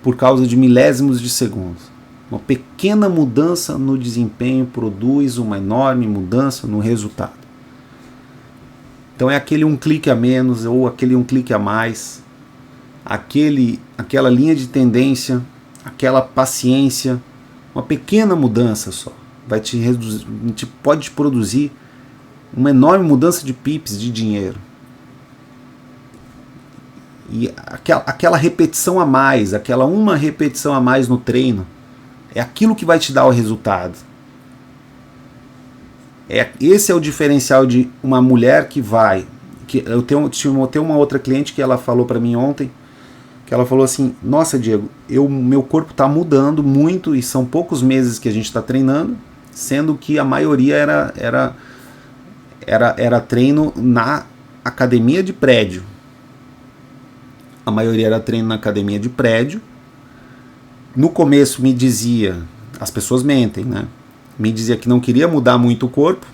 por causa de milésimos de segundos. Uma pequena mudança no desempenho produz uma enorme mudança no resultado. Então é aquele um clique a menos ou aquele um clique a mais, aquela linha de tendência, aquela paciência, uma pequena mudança só vai te reduzir, pode produzir uma enorme mudança de pips, de dinheiro. E aquela repetição a mais, uma repetição a mais no treino, é aquilo que vai te dar o resultado. Esse é o diferencial de uma mulher que vai... Eu tenho uma outra cliente que ela falou para mim ontem, que ela falou assim, nossa Diego, meu corpo está mudando muito e são poucos meses que a gente está treinando, sendo que a maioria era treino na academia de prédio. A maioria era treino na academia de prédio. No começo me dizia, as pessoas mentem, né? Me dizia que não queria mudar muito o corpo,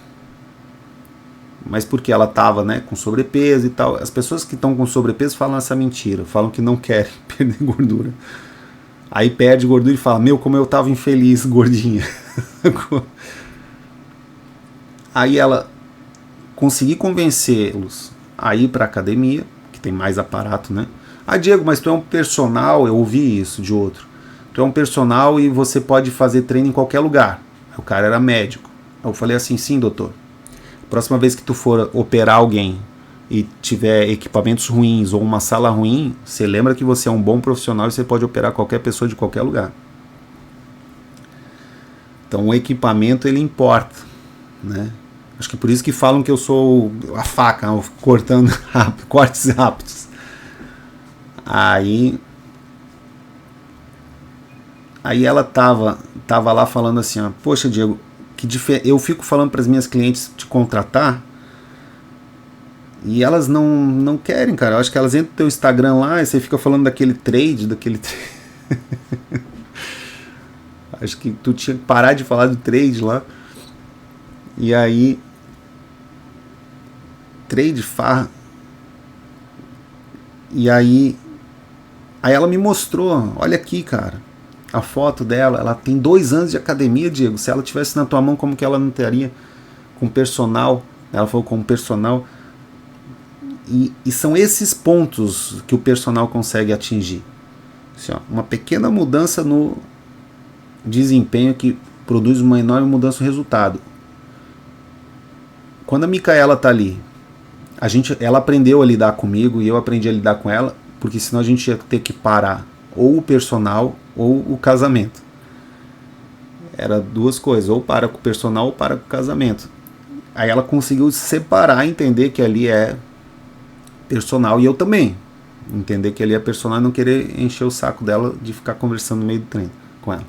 mas porque ela estava, né, com sobrepeso e tal. As pessoas que estão com sobrepeso falam essa mentira, falam que não querem perder gordura. Aí perde gordura e fala, como eu estava infeliz, gordinha. Aí ela, conseguir convencê-los a ir para academia, que tem mais aparato, né? Ah, Diego, mas tu é um personal, eu ouvi isso de outro. Tu é um personal e você pode fazer treino em qualquer lugar. O cara era médico. Eu falei assim, sim, doutor. Próxima vez que tu for operar alguém e tiver equipamentos ruins ou uma sala ruim, você lembra que você é um bom profissional e você pode operar qualquer pessoa de qualquer lugar. Então o equipamento ele importa, né? Acho que por isso que falam que eu sou a faca, cortando rápido, cortes rápidos. Aí ela tava lá falando assim, ó, poxa, Diego, eu fico falando para as minhas clientes te contratar e elas não querem, cara. Eu acho que elas entram no teu Instagram lá e você fica falando daquele trade. Acho que tu tinha que parar de falar do trade lá. E aí trade farra. E aí ela me mostrou, olha aqui, cara, a foto dela, ela tem 2 anos de academia, Diego. Se ela tivesse na tua mão, como que ela não teria com personal? Ela falou com personal. E são esses pontos que o personal consegue atingir. Assim, ó, uma pequena mudança no desempenho que produz uma enorme mudança no resultado. Quando a Micaela tá ali, ela aprendeu a lidar comigo e eu aprendi a lidar com ela, porque senão a gente ia ter que parar ou o personal ou o casamento. Era 2 coisas, ou para com o personal ou para com o casamento. Aí ela conseguiu separar, entender que ali é personal, e eu também entender que ali é personal e não querer encher o saco dela de ficar conversando no meio do treino com ela.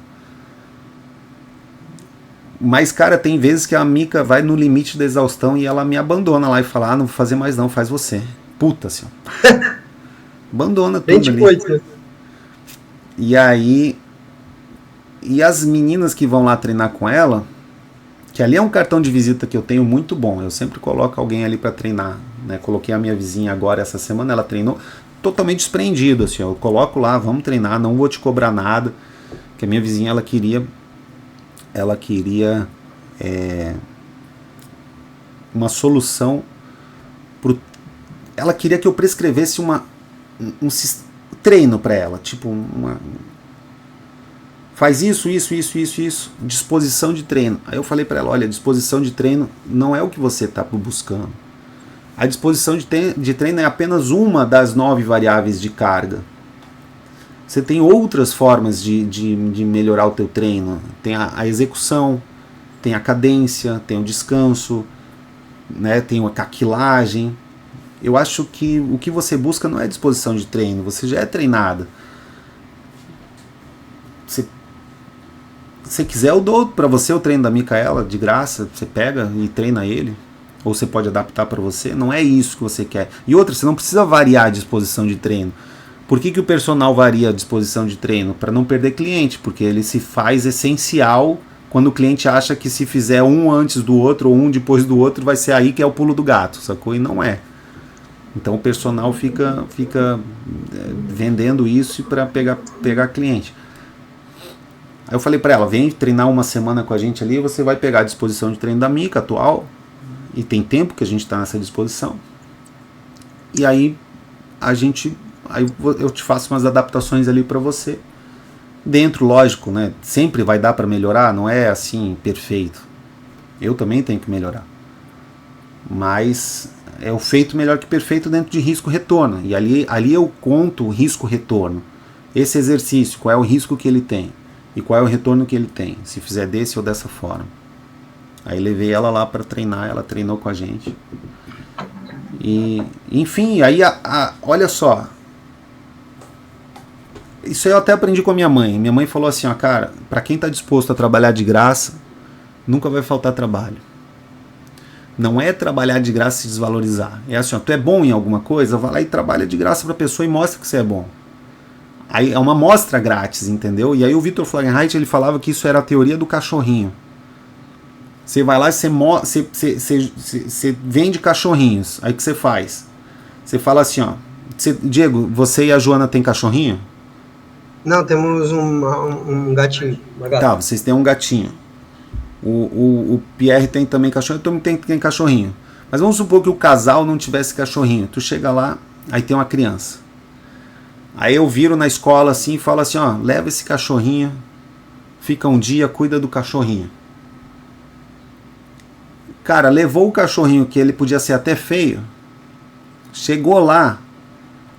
Mas, cara, tem vezes que a Mica vai no limite da exaustão e ela me abandona lá e fala, não vou fazer mais não, faz você. Puta, assim, ó. Abandona tudo ali. E aí, e as meninas que vão lá treinar com ela, que ali é um cartão de visita que eu tenho muito bom, eu sempre coloco alguém ali para treinar, né? Coloquei a minha vizinha agora essa semana, ela treinou totalmente desprendido, assim, eu coloco lá, vamos treinar, não vou te cobrar nada, que a minha vizinha, ela queria uma solução ela queria que eu prescrevesse um treino para ela, tipo faz isso, disposição de treino. Aí eu falei para ela, olha, disposição de treino não é o que você está buscando. A disposição de treino é apenas uma das 9 variáveis de carga. Você tem outras formas de melhorar o teu treino. Tem a execução, tem a cadência, tem o descanso, né, tem a quilagem. Eu acho que o que você busca não é disposição de treino, você já é treinada. Se você quiser, eu dou para você o treino da Micaela de graça, você pega e treina ele, ou você pode adaptar para você, não é isso que você quer. E outra, você não precisa variar a disposição de treino. Por que o personal varia a disposição de treino? Para não perder cliente, porque ele se faz essencial quando o cliente acha que se fizer um antes do outro ou um depois do outro, vai ser aí que é o pulo do gato, sacou? E não é. Então o personal fica vendendo isso para pegar cliente. Aí eu falei para ela, vem treinar uma semana com a gente ali, você vai pegar a disposição de treino da Mica atual, e tem tempo que a gente está nessa disposição. E aí eu te faço umas adaptações ali para você. Dentro, lógico, né? Sempre vai dar para melhorar, não é assim perfeito. Eu também tenho que melhorar. Mas é o feito melhor que perfeito dentro de risco-retorno. E ali eu conto o risco-retorno. Esse exercício, qual é o risco que ele tem? E qual é o retorno que ele tem? Se fizer desse ou dessa forma. Aí levei ela lá para treinar, ela treinou com a gente. E, enfim, aí olha só. Isso aí eu até aprendi com a minha mãe. Minha mãe falou assim, ó, cara, para quem está disposto a trabalhar de graça, nunca vai faltar trabalho. Não é trabalhar de graça e se desvalorizar. É assim, ó, tu é bom em alguma coisa, vai lá e trabalha de graça para a pessoa e mostra que você é bom. Aí é uma mostra grátis, entendeu? E aí o Victor Fahrenheit, ele falava que isso era a teoria do cachorrinho. Você vai lá e você vende cachorrinhos. Aí o que você faz? Você fala assim, ó, Diego, você e a Joana tem cachorrinho? Não, temos um gatinho. Tá, vocês têm um gatinho. O Pierre tem também cachorrinho, eu também tenho cachorrinho. Mas vamos supor que o casal não tivesse cachorrinho. Tu chega lá, aí tem uma criança. Aí eu viro na escola assim e falo assim, ó, leva esse cachorrinho, fica um dia, cuida do cachorrinho. Cara, levou o cachorrinho, que ele podia ser até feio, chegou lá,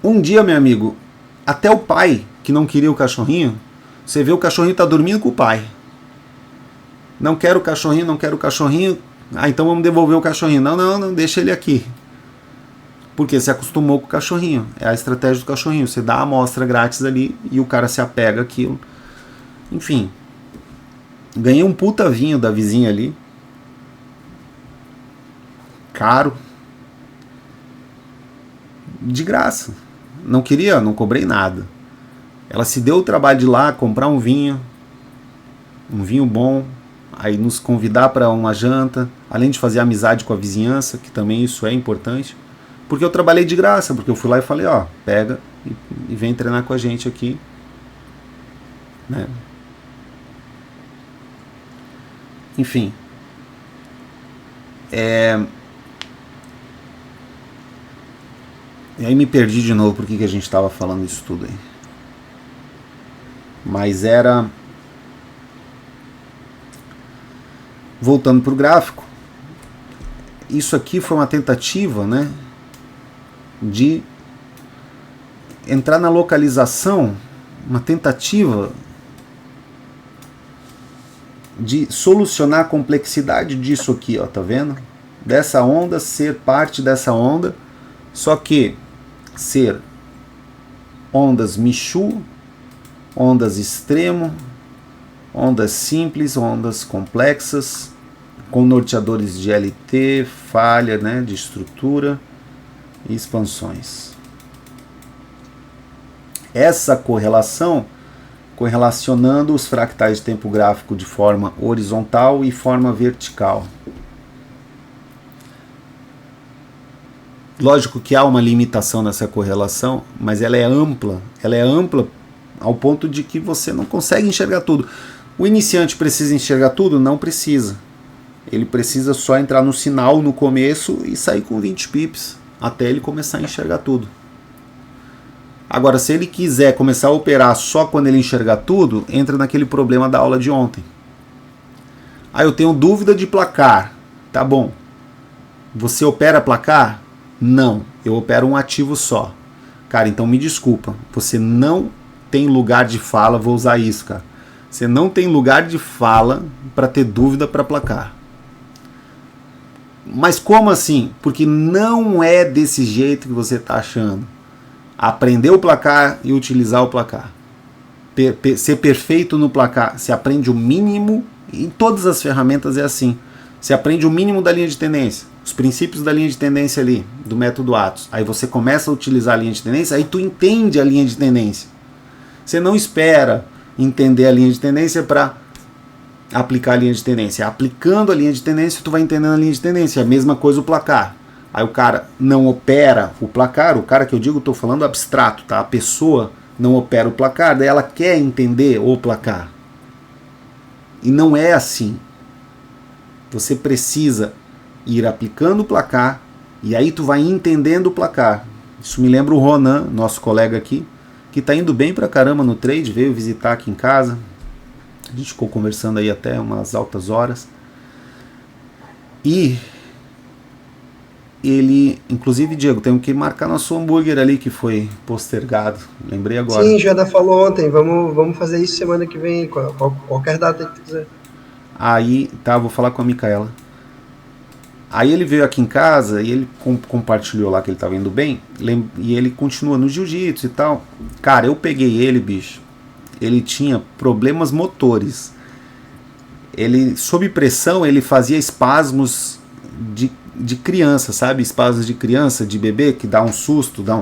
um dia, meu amigo, até o pai, que não queria o cachorrinho, você vê o cachorrinho tá dormindo com o pai. Não quero o cachorrinho, não quero o cachorrinho, então vamos devolver o cachorrinho. Não, deixa ele aqui. Porque se acostumou com o cachorrinho. É a estratégia do cachorrinho. Você dá a amostra grátis ali e o cara se apega àquilo. Enfim. Ganhei um puta vinho da vizinha ali. Caro. De graça. Não queria, não cobrei nada. Ela se deu o trabalho de ir lá comprar um vinho bom, aí nos convidar para uma janta, além de fazer amizade com a vizinhança, que também isso é importante. Porque eu trabalhei de graça, porque eu fui lá e falei, ó, pega e vem treinar com a gente aqui. Né? Enfim. E aí me perdi de novo porque que a gente estava falando isso tudo aí. Mas era... Voltando para o gráfico, isso aqui foi uma tentativa, né, de entrar na localização, uma tentativa de solucionar a complexidade disso aqui, ó, tá vendo? Dessa onda, ser parte dessa onda, só que ser ondas Michu, ondas extremo, ondas simples, ondas complexas, com norteadores de LT, falha, né, de estrutura e expansões. Essa correlação, correlacionando os fractais de tempo gráfico de forma horizontal e forma vertical. Lógico que há uma limitação nessa correlação, mas ela é ampla ao ponto de que você não consegue enxergar tudo. O iniciante precisa enxergar tudo? Não precisa. Ele precisa só entrar no sinal no começo e sair com 20 pips até ele começar a enxergar tudo. Agora, se ele quiser começar a operar só quando ele enxergar tudo, entra naquele problema da aula de ontem. Ah, eu tenho dúvida de placar. Tá bom. Você opera placar? Não. Eu opero um ativo só. Cara, então me desculpa. Você não tem lugar de fala, vou usar isso, cara. Você não tem lugar de fala para ter dúvida para placar. Mas como assim? Porque não é desse jeito que você está achando. Aprender o placar e utilizar o placar. Ser perfeito no placar. Você aprende o mínimo, em todas as ferramentas é assim. Você aprende o mínimo da linha de tendência, os princípios da linha de tendência ali, do método Atos. Aí você começa a utilizar a linha de tendência, aí tu entende a linha de tendência. Você não espera entender a linha de tendência para aplicar a linha de tendência. Aplicando a linha de tendência, tu vai entendendo a linha de tendência. A mesma coisa o placar. Aí o cara não opera o placar, o cara que eu digo, estou falando abstrato, tá? A pessoa não opera o placar, daí ela quer entender o placar. E não é assim. Você precisa ir aplicando o placar e aí tu vai entendendo o placar. Isso me lembra o Ronan, nosso colega aqui, que tá indo bem pra caramba no trade, veio visitar aqui em casa. A gente ficou conversando aí até umas altas horas. E ele, inclusive, Diego, temos que marcar nosso hambúrguer ali que foi postergado. Lembrei agora. Sim, Jada falou ontem. Vamos fazer isso semana que vem, qualquer data que quiser. Aí, tá, vou falar com a Micaela. Aí ele veio aqui em casa e ele compartilhou lá que ele estava indo bem. E ele continua no jiu-jitsu e tal. Cara, eu peguei ele, bicho. Ele tinha problemas motores. Ele, sob pressão, ele fazia espasmos de criança, sabe? Espasmos de criança, de bebê, que dá um susto, dá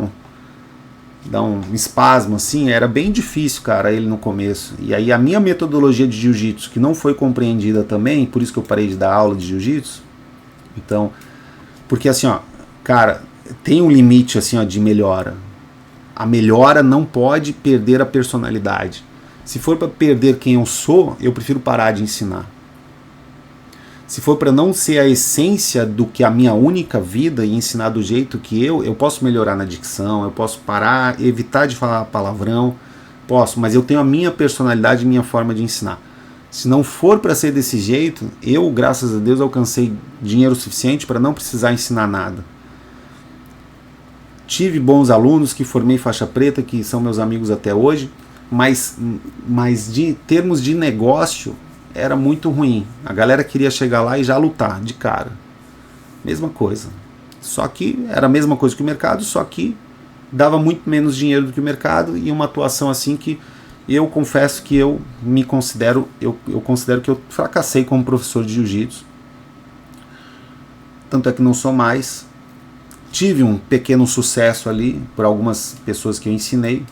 um espasmo, assim. Era bem difícil, cara, ele no começo. E aí a minha metodologia de jiu-jitsu, que não foi compreendida também, por isso que eu parei de dar aula de jiu-jitsu. Então, porque assim, ó, cara, tem um limite, assim, ó, de melhora. A melhora não pode perder a personalidade. Se for para perder quem eu sou, eu prefiro parar de ensinar. Se for para não ser a essência do que a minha única vida e ensinar do jeito que eu posso melhorar na dicção, eu posso parar, evitar de falar palavrão, posso, mas eu tenho a minha personalidade e minha forma de ensinar. Se não for para ser desse jeito, eu, graças a Deus, alcancei dinheiro suficiente para não precisar ensinar nada. Tive bons alunos que formei faixa preta, que são meus amigos até hoje, mas de termos de negócio era muito ruim. A galera queria chegar lá e já lutar de cara. Mesma coisa. Só que era a mesma coisa que o mercado, só que dava muito menos dinheiro do que o mercado e uma atuação assim que eu confesso que eu considero que eu fracassei como professor de jiu-jitsu. Tanto é que não sou mais. Tive um pequeno sucesso ali por algumas pessoas que eu ensinei,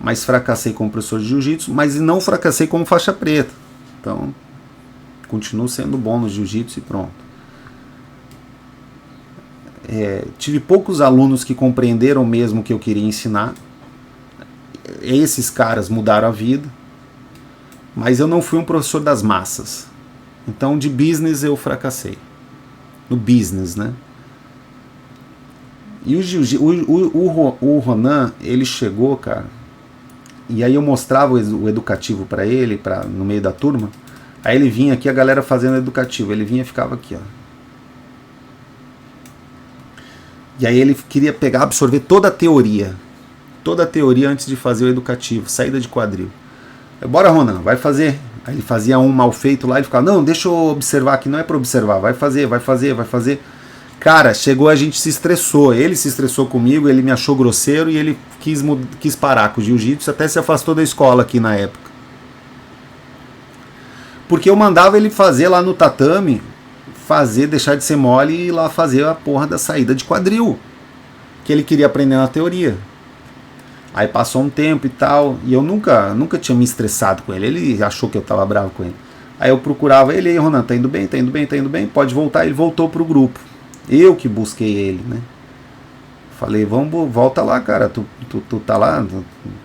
mas fracassei como professor de jiu-jitsu, mas não fracassei como faixa preta. Então, continuo sendo bom no jiu-jitsu e pronto. Tive poucos alunos que compreenderam mesmo o que eu queria ensinar. Esses caras mudaram a vida, mas eu não fui um professor das massas. Então, de business eu fracassei. No business, né? E o Ronan, ele chegou, cara, e aí eu mostrava o educativo para ele, no meio da turma. Aí ele vinha aqui, a galera fazendo educativo, ele vinha e ficava aqui, ó. E aí ele queria pegar, absorver toda a teoria antes de fazer o educativo, saída de quadril. Bora, Ronan, vai fazer. Aí ele fazia um mal feito lá, ele ficava, não, deixa eu observar aqui, não é para observar, vai fazer. Cara, chegou, a gente se estressou, ele se estressou comigo, ele me achou grosseiro e ele quis parar com o jiu-jitsu, até se afastou da escola aqui na época. Porque eu mandava ele fazer lá no tatame, deixar de ser mole e ir lá fazer a porra da saída de quadril, que ele queria aprender na teoria. Aí passou um tempo e tal, e eu nunca tinha me estressado com ele, ele achou que eu tava bravo com ele. Aí eu procurava ele, aí Ronan, tá indo bem, pode voltar, ele voltou pro grupo. Eu que busquei ele, né? Falei, volta lá, cara, tu tá lá,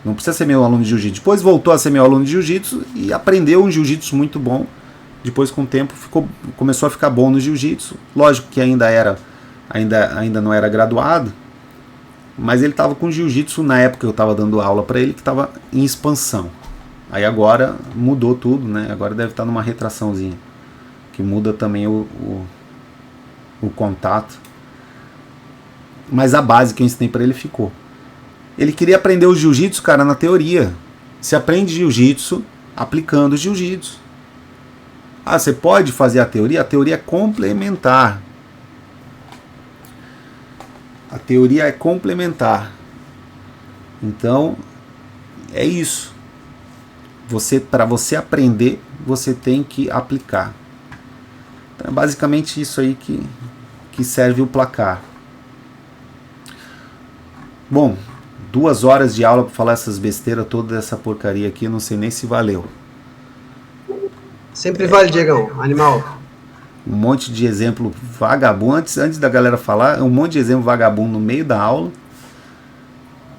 não precisa ser meu aluno de jiu-jitsu. Depois voltou a ser meu aluno de jiu-jitsu e aprendeu um jiu-jitsu muito bom. Depois, com o tempo, começou a ficar bom no jiu-jitsu. Lógico que ainda não era graduado, mas ele estava com jiu-jitsu na época que eu estava dando aula para ele, que estava em expansão. Aí agora mudou tudo, né? Agora deve estar numa retraçãozinha, que muda também o contato. Mas a base que eu ensinei para ele ficou. Ele queria aprender o jiu-jitsu, cara, na teoria. Se aprende jiu-jitsu aplicando jiu-jitsu. Ah, você pode fazer a teoria é complementar. A teoria é complementar. Então, é isso. Para você aprender, você tem que aplicar. Então, é basicamente isso aí que serve o placar. Bom, 2 horas de aula para falar essas besteiras, toda essa porcaria aqui, não sei nem se valeu. Sempre vale, Diegão, animal. Um monte de exemplo vagabundo, antes da galera falar, um monte de exemplo vagabundo no meio da aula.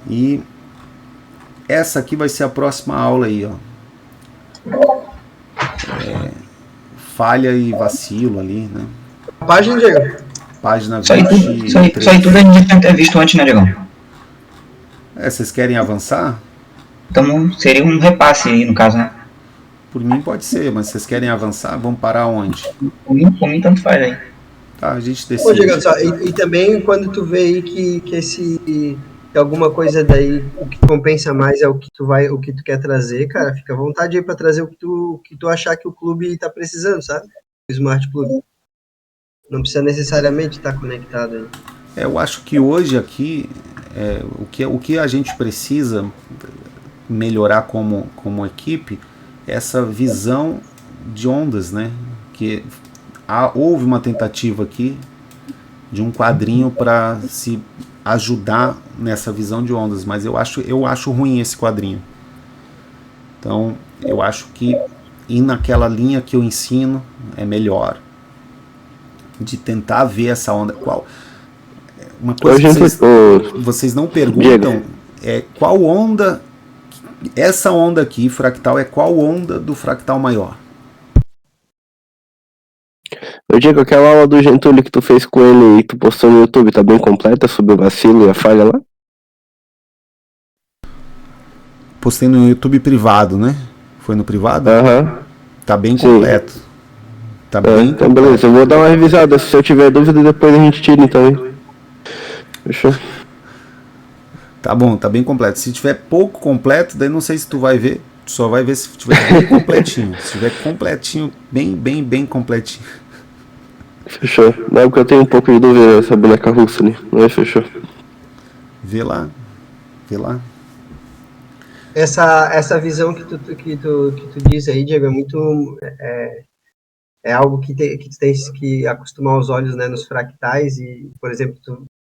E essa aqui vai ser a próxima aula aí, ó. Falha e vacilo ali, né? Página, Diegão. Página 20. Isso aí tudo a gente tinha até visto antes, né, Diegão? Vocês querem avançar? Então seria um repasse aí, no caso, né? Por mim pode ser, mas vocês querem avançar? Vamos parar onde? Por mim tanto faz aí. Tá, a gente decide. Diego, e também quando tu vê aí que alguma coisa daí, o que compensa mais é o que tu quer trazer, cara, fica à vontade aí pra trazer o que tu achar que o clube tá precisando, sabe? O Smart Club. Não precisa necessariamente estar conectado aí. Eu acho que hoje aqui, o que a gente precisa melhorar como equipe, essa visão de ondas, né? Que houve uma tentativa aqui de um quadrinho para se ajudar nessa visão de ondas, mas eu acho ruim esse quadrinho. Então, eu acho que ir naquela linha que eu ensino é melhor, de tentar ver essa onda. Uma coisa que vocês não perguntam é qual onda. Essa onda aqui, fractal, é qual onda do fractal maior? Eu digo, aquela aula do Gentili que tu fez com ele e tu postou no YouTube, tá bem completa sobre o vacilo e a falha lá? Postei no YouTube privado, né? Foi no privado? Aham. Tá bem Sim. completo. Tá bem Então completo. beleza, eu vou dar uma revisada. Se eu tiver dúvida, depois a gente tira então, hein? Fechou? Tá bom, tá bem completo. Se tiver pouco completo, daí não sei se tu vai ver. Tu só vai ver se tiver bem completinho. Se tiver completinho, bem completinho. Fechou. Não é porque eu tenho um pouco de dúvida dessa boneca russa ali. Mas fechou. Vê lá. Vê lá. Essa visão que tu diz aí, Diego, é muito... É algo que tu tens que acostumar os olhos, né, nos fractais e, por exemplo,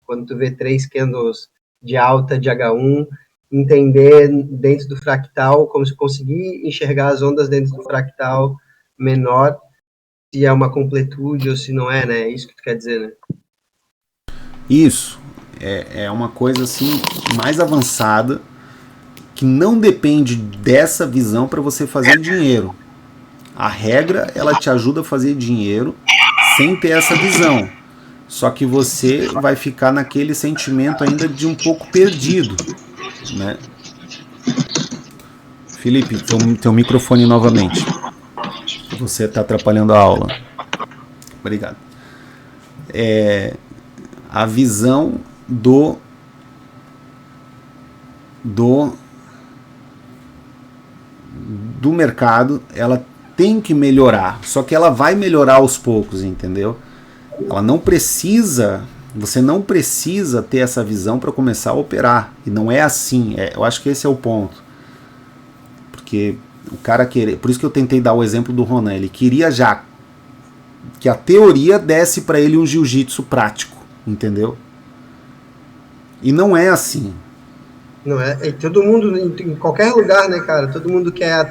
quando tu vê 3 candles de alta de H1, entender dentro do fractal, como se conseguir enxergar as ondas dentro do fractal menor, se é uma completude ou se não é, né? É isso que tu quer dizer, né? Isso. É uma coisa assim mais avançada que não depende dessa visão para você fazer dinheiro. A regra, ela te ajuda a fazer dinheiro sem ter essa visão. Só que você vai ficar naquele sentimento ainda de um pouco perdido, né? Felipe, teu microfone novamente. Você está atrapalhando a aula. Obrigado. A visão do mercado, ela tem que melhorar, só que ela vai melhorar aos poucos, entendeu? Ela não precisa, você não precisa ter essa visão para começar a operar, e não é assim, eu acho que esse é o ponto, porque o cara querer, por isso que eu tentei dar o exemplo do Ronan, ele queria já que a teoria desse para ele um jiu-jitsu prático, entendeu? E não é assim. Não é? E todo mundo, em qualquer lugar, né, cara? Todo mundo quer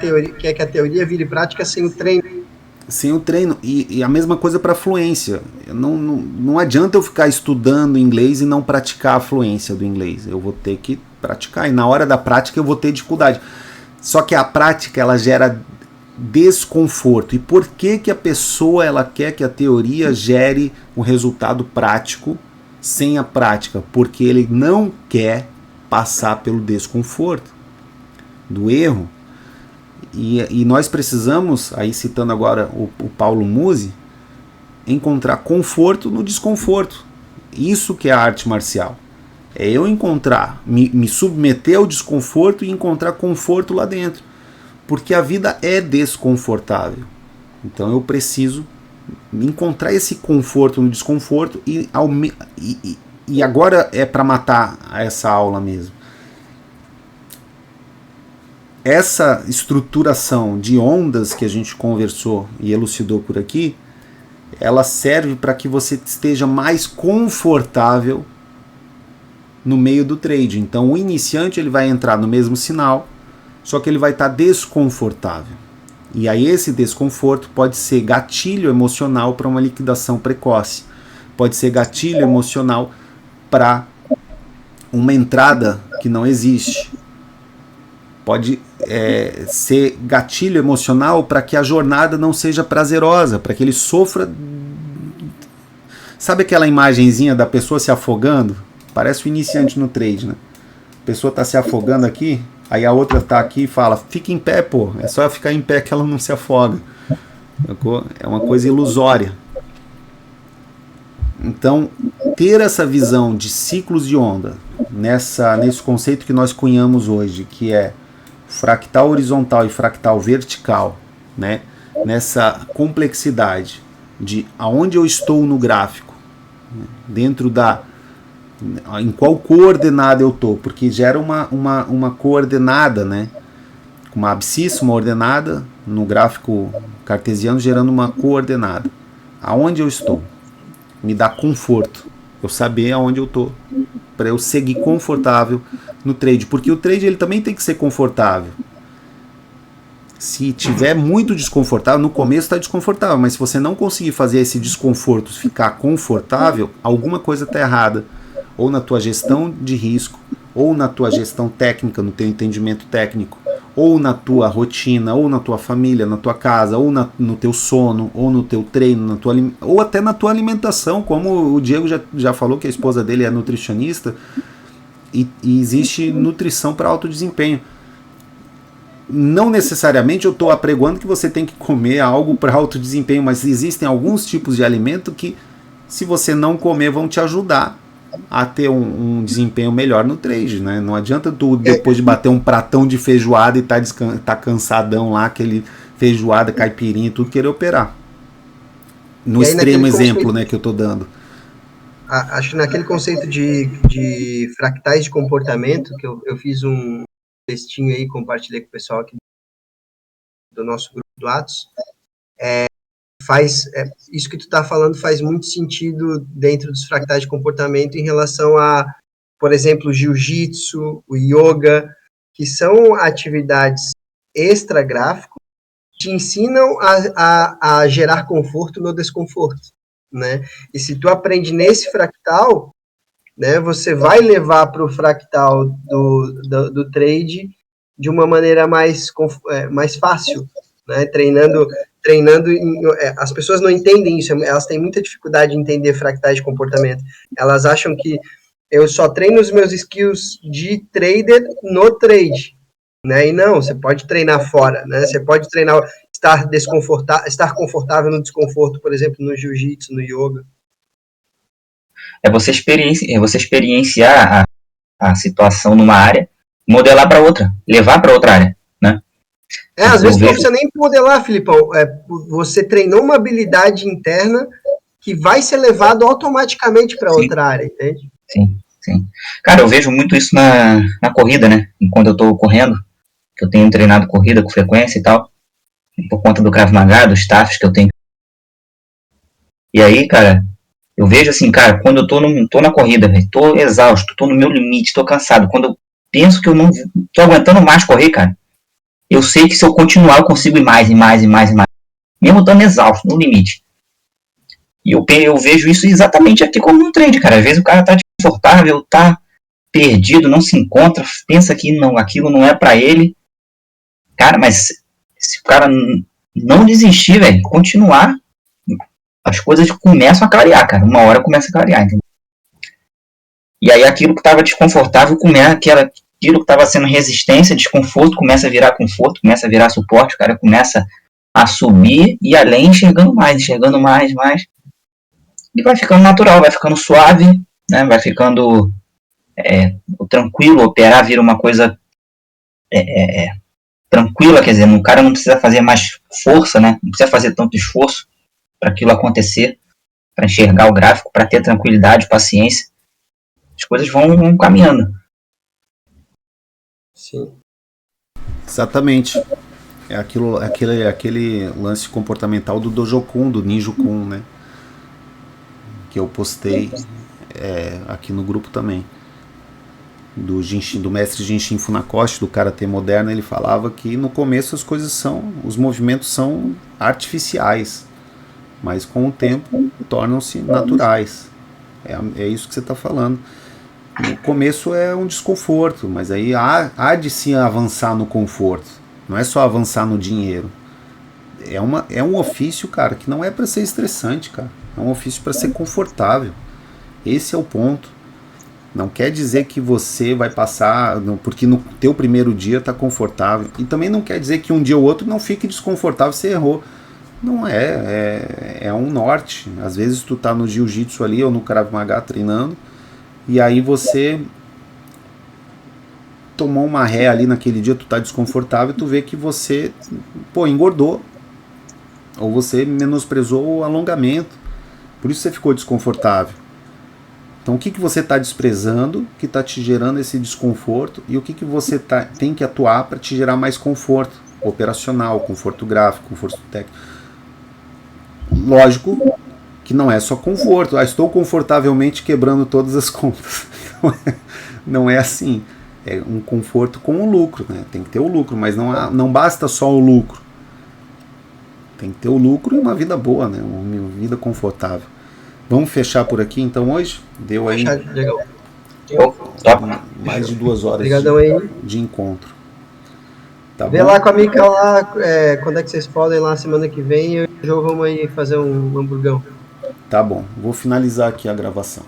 que a teoria vire prática sem o treino. Sem o treino. E a mesma coisa para fluência. Não adianta eu ficar estudando inglês e não praticar a fluência do inglês. Eu vou ter que praticar. E na hora da prática eu vou ter dificuldade. Só que a prática, ela gera desconforto. E por que a pessoa ela quer que a teoria gere um resultado prático sem a prática? Porque ele não quer passar pelo desconforto do erro. E nós precisamos, aí citando agora o Paulo Musi, encontrar conforto no desconforto. Isso que é a arte marcial. É eu encontrar, me submeter ao desconforto e encontrar conforto lá dentro. Porque a vida é desconfortável. Então eu preciso encontrar esse conforto no desconforto e agora é para matar essa aula mesmo. Essa estruturação de ondas que a gente conversou e elucidou por aqui, ela serve para que você esteja mais confortável no meio do trade. Então o iniciante ele vai entrar no mesmo sinal, só que ele vai estar desconfortável. E aí esse desconforto pode ser gatilho emocional para uma liquidação precoce. Pode ser gatilho emocional para uma entrada que não existe. Pode ser gatilho emocional para que a jornada não seja prazerosa, para que ele sofra. Sabe aquela imagenzinha da pessoa se afogando? Parece o iniciante no trade, né? A pessoa está se afogando aqui, aí a outra está aqui e fala, fica em pé, pô, é só ficar em pé que ela não se afoga. É uma coisa ilusória. Então, ter essa visão de ciclos de onda, nesse conceito que nós cunhamos hoje, que é fractal horizontal e fractal vertical, né? Nessa complexidade de aonde eu estou no gráfico, dentro em qual coordenada eu estou, porque gera uma coordenada, né? Uma abscissa, uma ordenada, no gráfico cartesiano gerando uma coordenada. Aonde eu estou? Me dá conforto, eu saber aonde eu estou, para eu seguir confortável no trade, porque o trade ele também tem que ser confortável. Se tiver muito desconfortável, no começo está desconfortável, mas se você não conseguir fazer esse desconforto ficar confortável, alguma coisa está errada, ou na tua gestão de risco, ou na tua gestão técnica, no teu entendimento técnico, ou na tua rotina, ou na tua família, na tua casa, ou no teu sono, ou no teu treino, ou até na tua alimentação, como o Diego já falou que a esposa dele é nutricionista, e existe nutrição para alto desempenho. Não necessariamente eu estou apregoando que você tem que comer algo para alto desempenho, mas existem alguns tipos de alimento que, se você não comer, vão te ajudar a ter um desempenho melhor no trade, né? Não adianta tu, depois de bater um pratão de feijoada e tá cansadão lá, aquele feijoada, caipirinha e tudo, querer operar. No extremo exemplo, né, que eu tô dando. Acho que naquele conceito de fractais de comportamento, que eu fiz um textinho aí, compartilhei com o pessoal aqui do nosso grupo do Atos, isso que tu está falando faz muito sentido dentro dos fractais de comportamento em relação a, por exemplo, o jiu-jitsu, o yoga, que são atividades extra-gráfico que te ensinam a gerar conforto no desconforto, né? E se tu aprende nesse fractal, né, você vai levar para o fractal do trade de uma maneira mais fácil, né? Treinando, as pessoas não entendem isso, elas têm muita dificuldade de entender fractais de comportamento. Elas acham que eu só treino os meus skills de trader no trade, né? E não, você pode treinar fora, né? Você pode treinar, estar confortável no desconforto, por exemplo, no jiu-jitsu, no yoga. É você experienciar a situação numa área, modelar para outra, levar para outra área, né? Às vezes não precisa nem modelar, Filipão. Você treinou uma habilidade interna que vai ser levado automaticamente para outra área, entende? Sim, sim. Cara, eu vejo muito isso na corrida, né? Enquanto eu estou correndo, que eu tenho treinado corrida com frequência e tal, por conta do Krav Maga, dos staffs que eu tenho. E aí, cara, eu vejo assim, cara, quando eu tô na corrida, velho, tô exausto, tô no meu limite, tô cansado. Quando eu penso que eu não tô aguentando mais correr, cara, eu sei que se eu continuar eu consigo ir mais, mesmo estando exausto, no limite. E eu vejo isso exatamente aqui como no trade, cara. Às vezes o cara tá desconfortável, tá perdido, não se encontra, pensa que não, aquilo não é pra ele. Cara, mas se o cara não desistir, velho, continuar, as coisas começam a clarear, cara. Uma hora começa a clarear, entendeu? E aí aquilo que estava desconfortável, aquilo que estava sendo resistência, desconforto, começa a virar conforto, começa a virar suporte, o cara começa a subir e além, enxergando mais. E vai ficando natural, vai ficando suave, né? Vai ficando tranquilo, operar vira uma coisa tranquila, quer dizer, o cara não precisa fazer mais força, né? Não precisa fazer tanto esforço para aquilo acontecer, para enxergar o gráfico, para ter tranquilidade, paciência. As coisas vão caminhando. Sim. Exatamente. É aquele lance comportamental do Dojokun, do Ninjokun, né? Que eu postei aqui no grupo também. Do mestre Jinshin Funakoshi, do Karatê Moderno, ele falava que no começo os movimentos são artificiais, mas com o tempo tornam-se naturais. É isso que você está falando. No começo é um desconforto, mas aí há de se avançar no conforto. Não é só avançar no dinheiro. É um ofício, cara, que não é para ser estressante, cara. É um ofício para ser confortável. Esse é o ponto. Não quer dizer que você vai passar, porque no teu primeiro dia tá confortável. E também não quer dizer que um dia ou outro não fique desconfortável, você errou. Não é um norte. Às vezes tu tá no jiu-jitsu ali ou no Krav Maga treinando, e aí você tomou uma ré ali naquele dia, tu tá desconfortável, tu vê que você, engordou. Ou você menosprezou o alongamento. Por isso você ficou desconfortável. Então o que você está desprezando, que está te gerando esse desconforto, e o que você tem que atuar para te gerar mais conforto operacional, conforto gráfico, conforto técnico. Lógico que não é só conforto. Estou confortavelmente quebrando todas as contas. Não é assim. É um conforto com o lucro, né? Tem que ter o lucro, mas não basta só o lucro. Tem que ter o lucro e uma vida boa, né? Uma vida confortável. Vamos fechar por aqui então hoje? Deu aí Legal. mais de 2 horas de encontro. Tá Vê bom? lá com a Mica lá, quando é que vocês podem lá semana que vem, eu e o João vamos aí fazer um hamburgão. Tá bom. Vou finalizar aqui a gravação.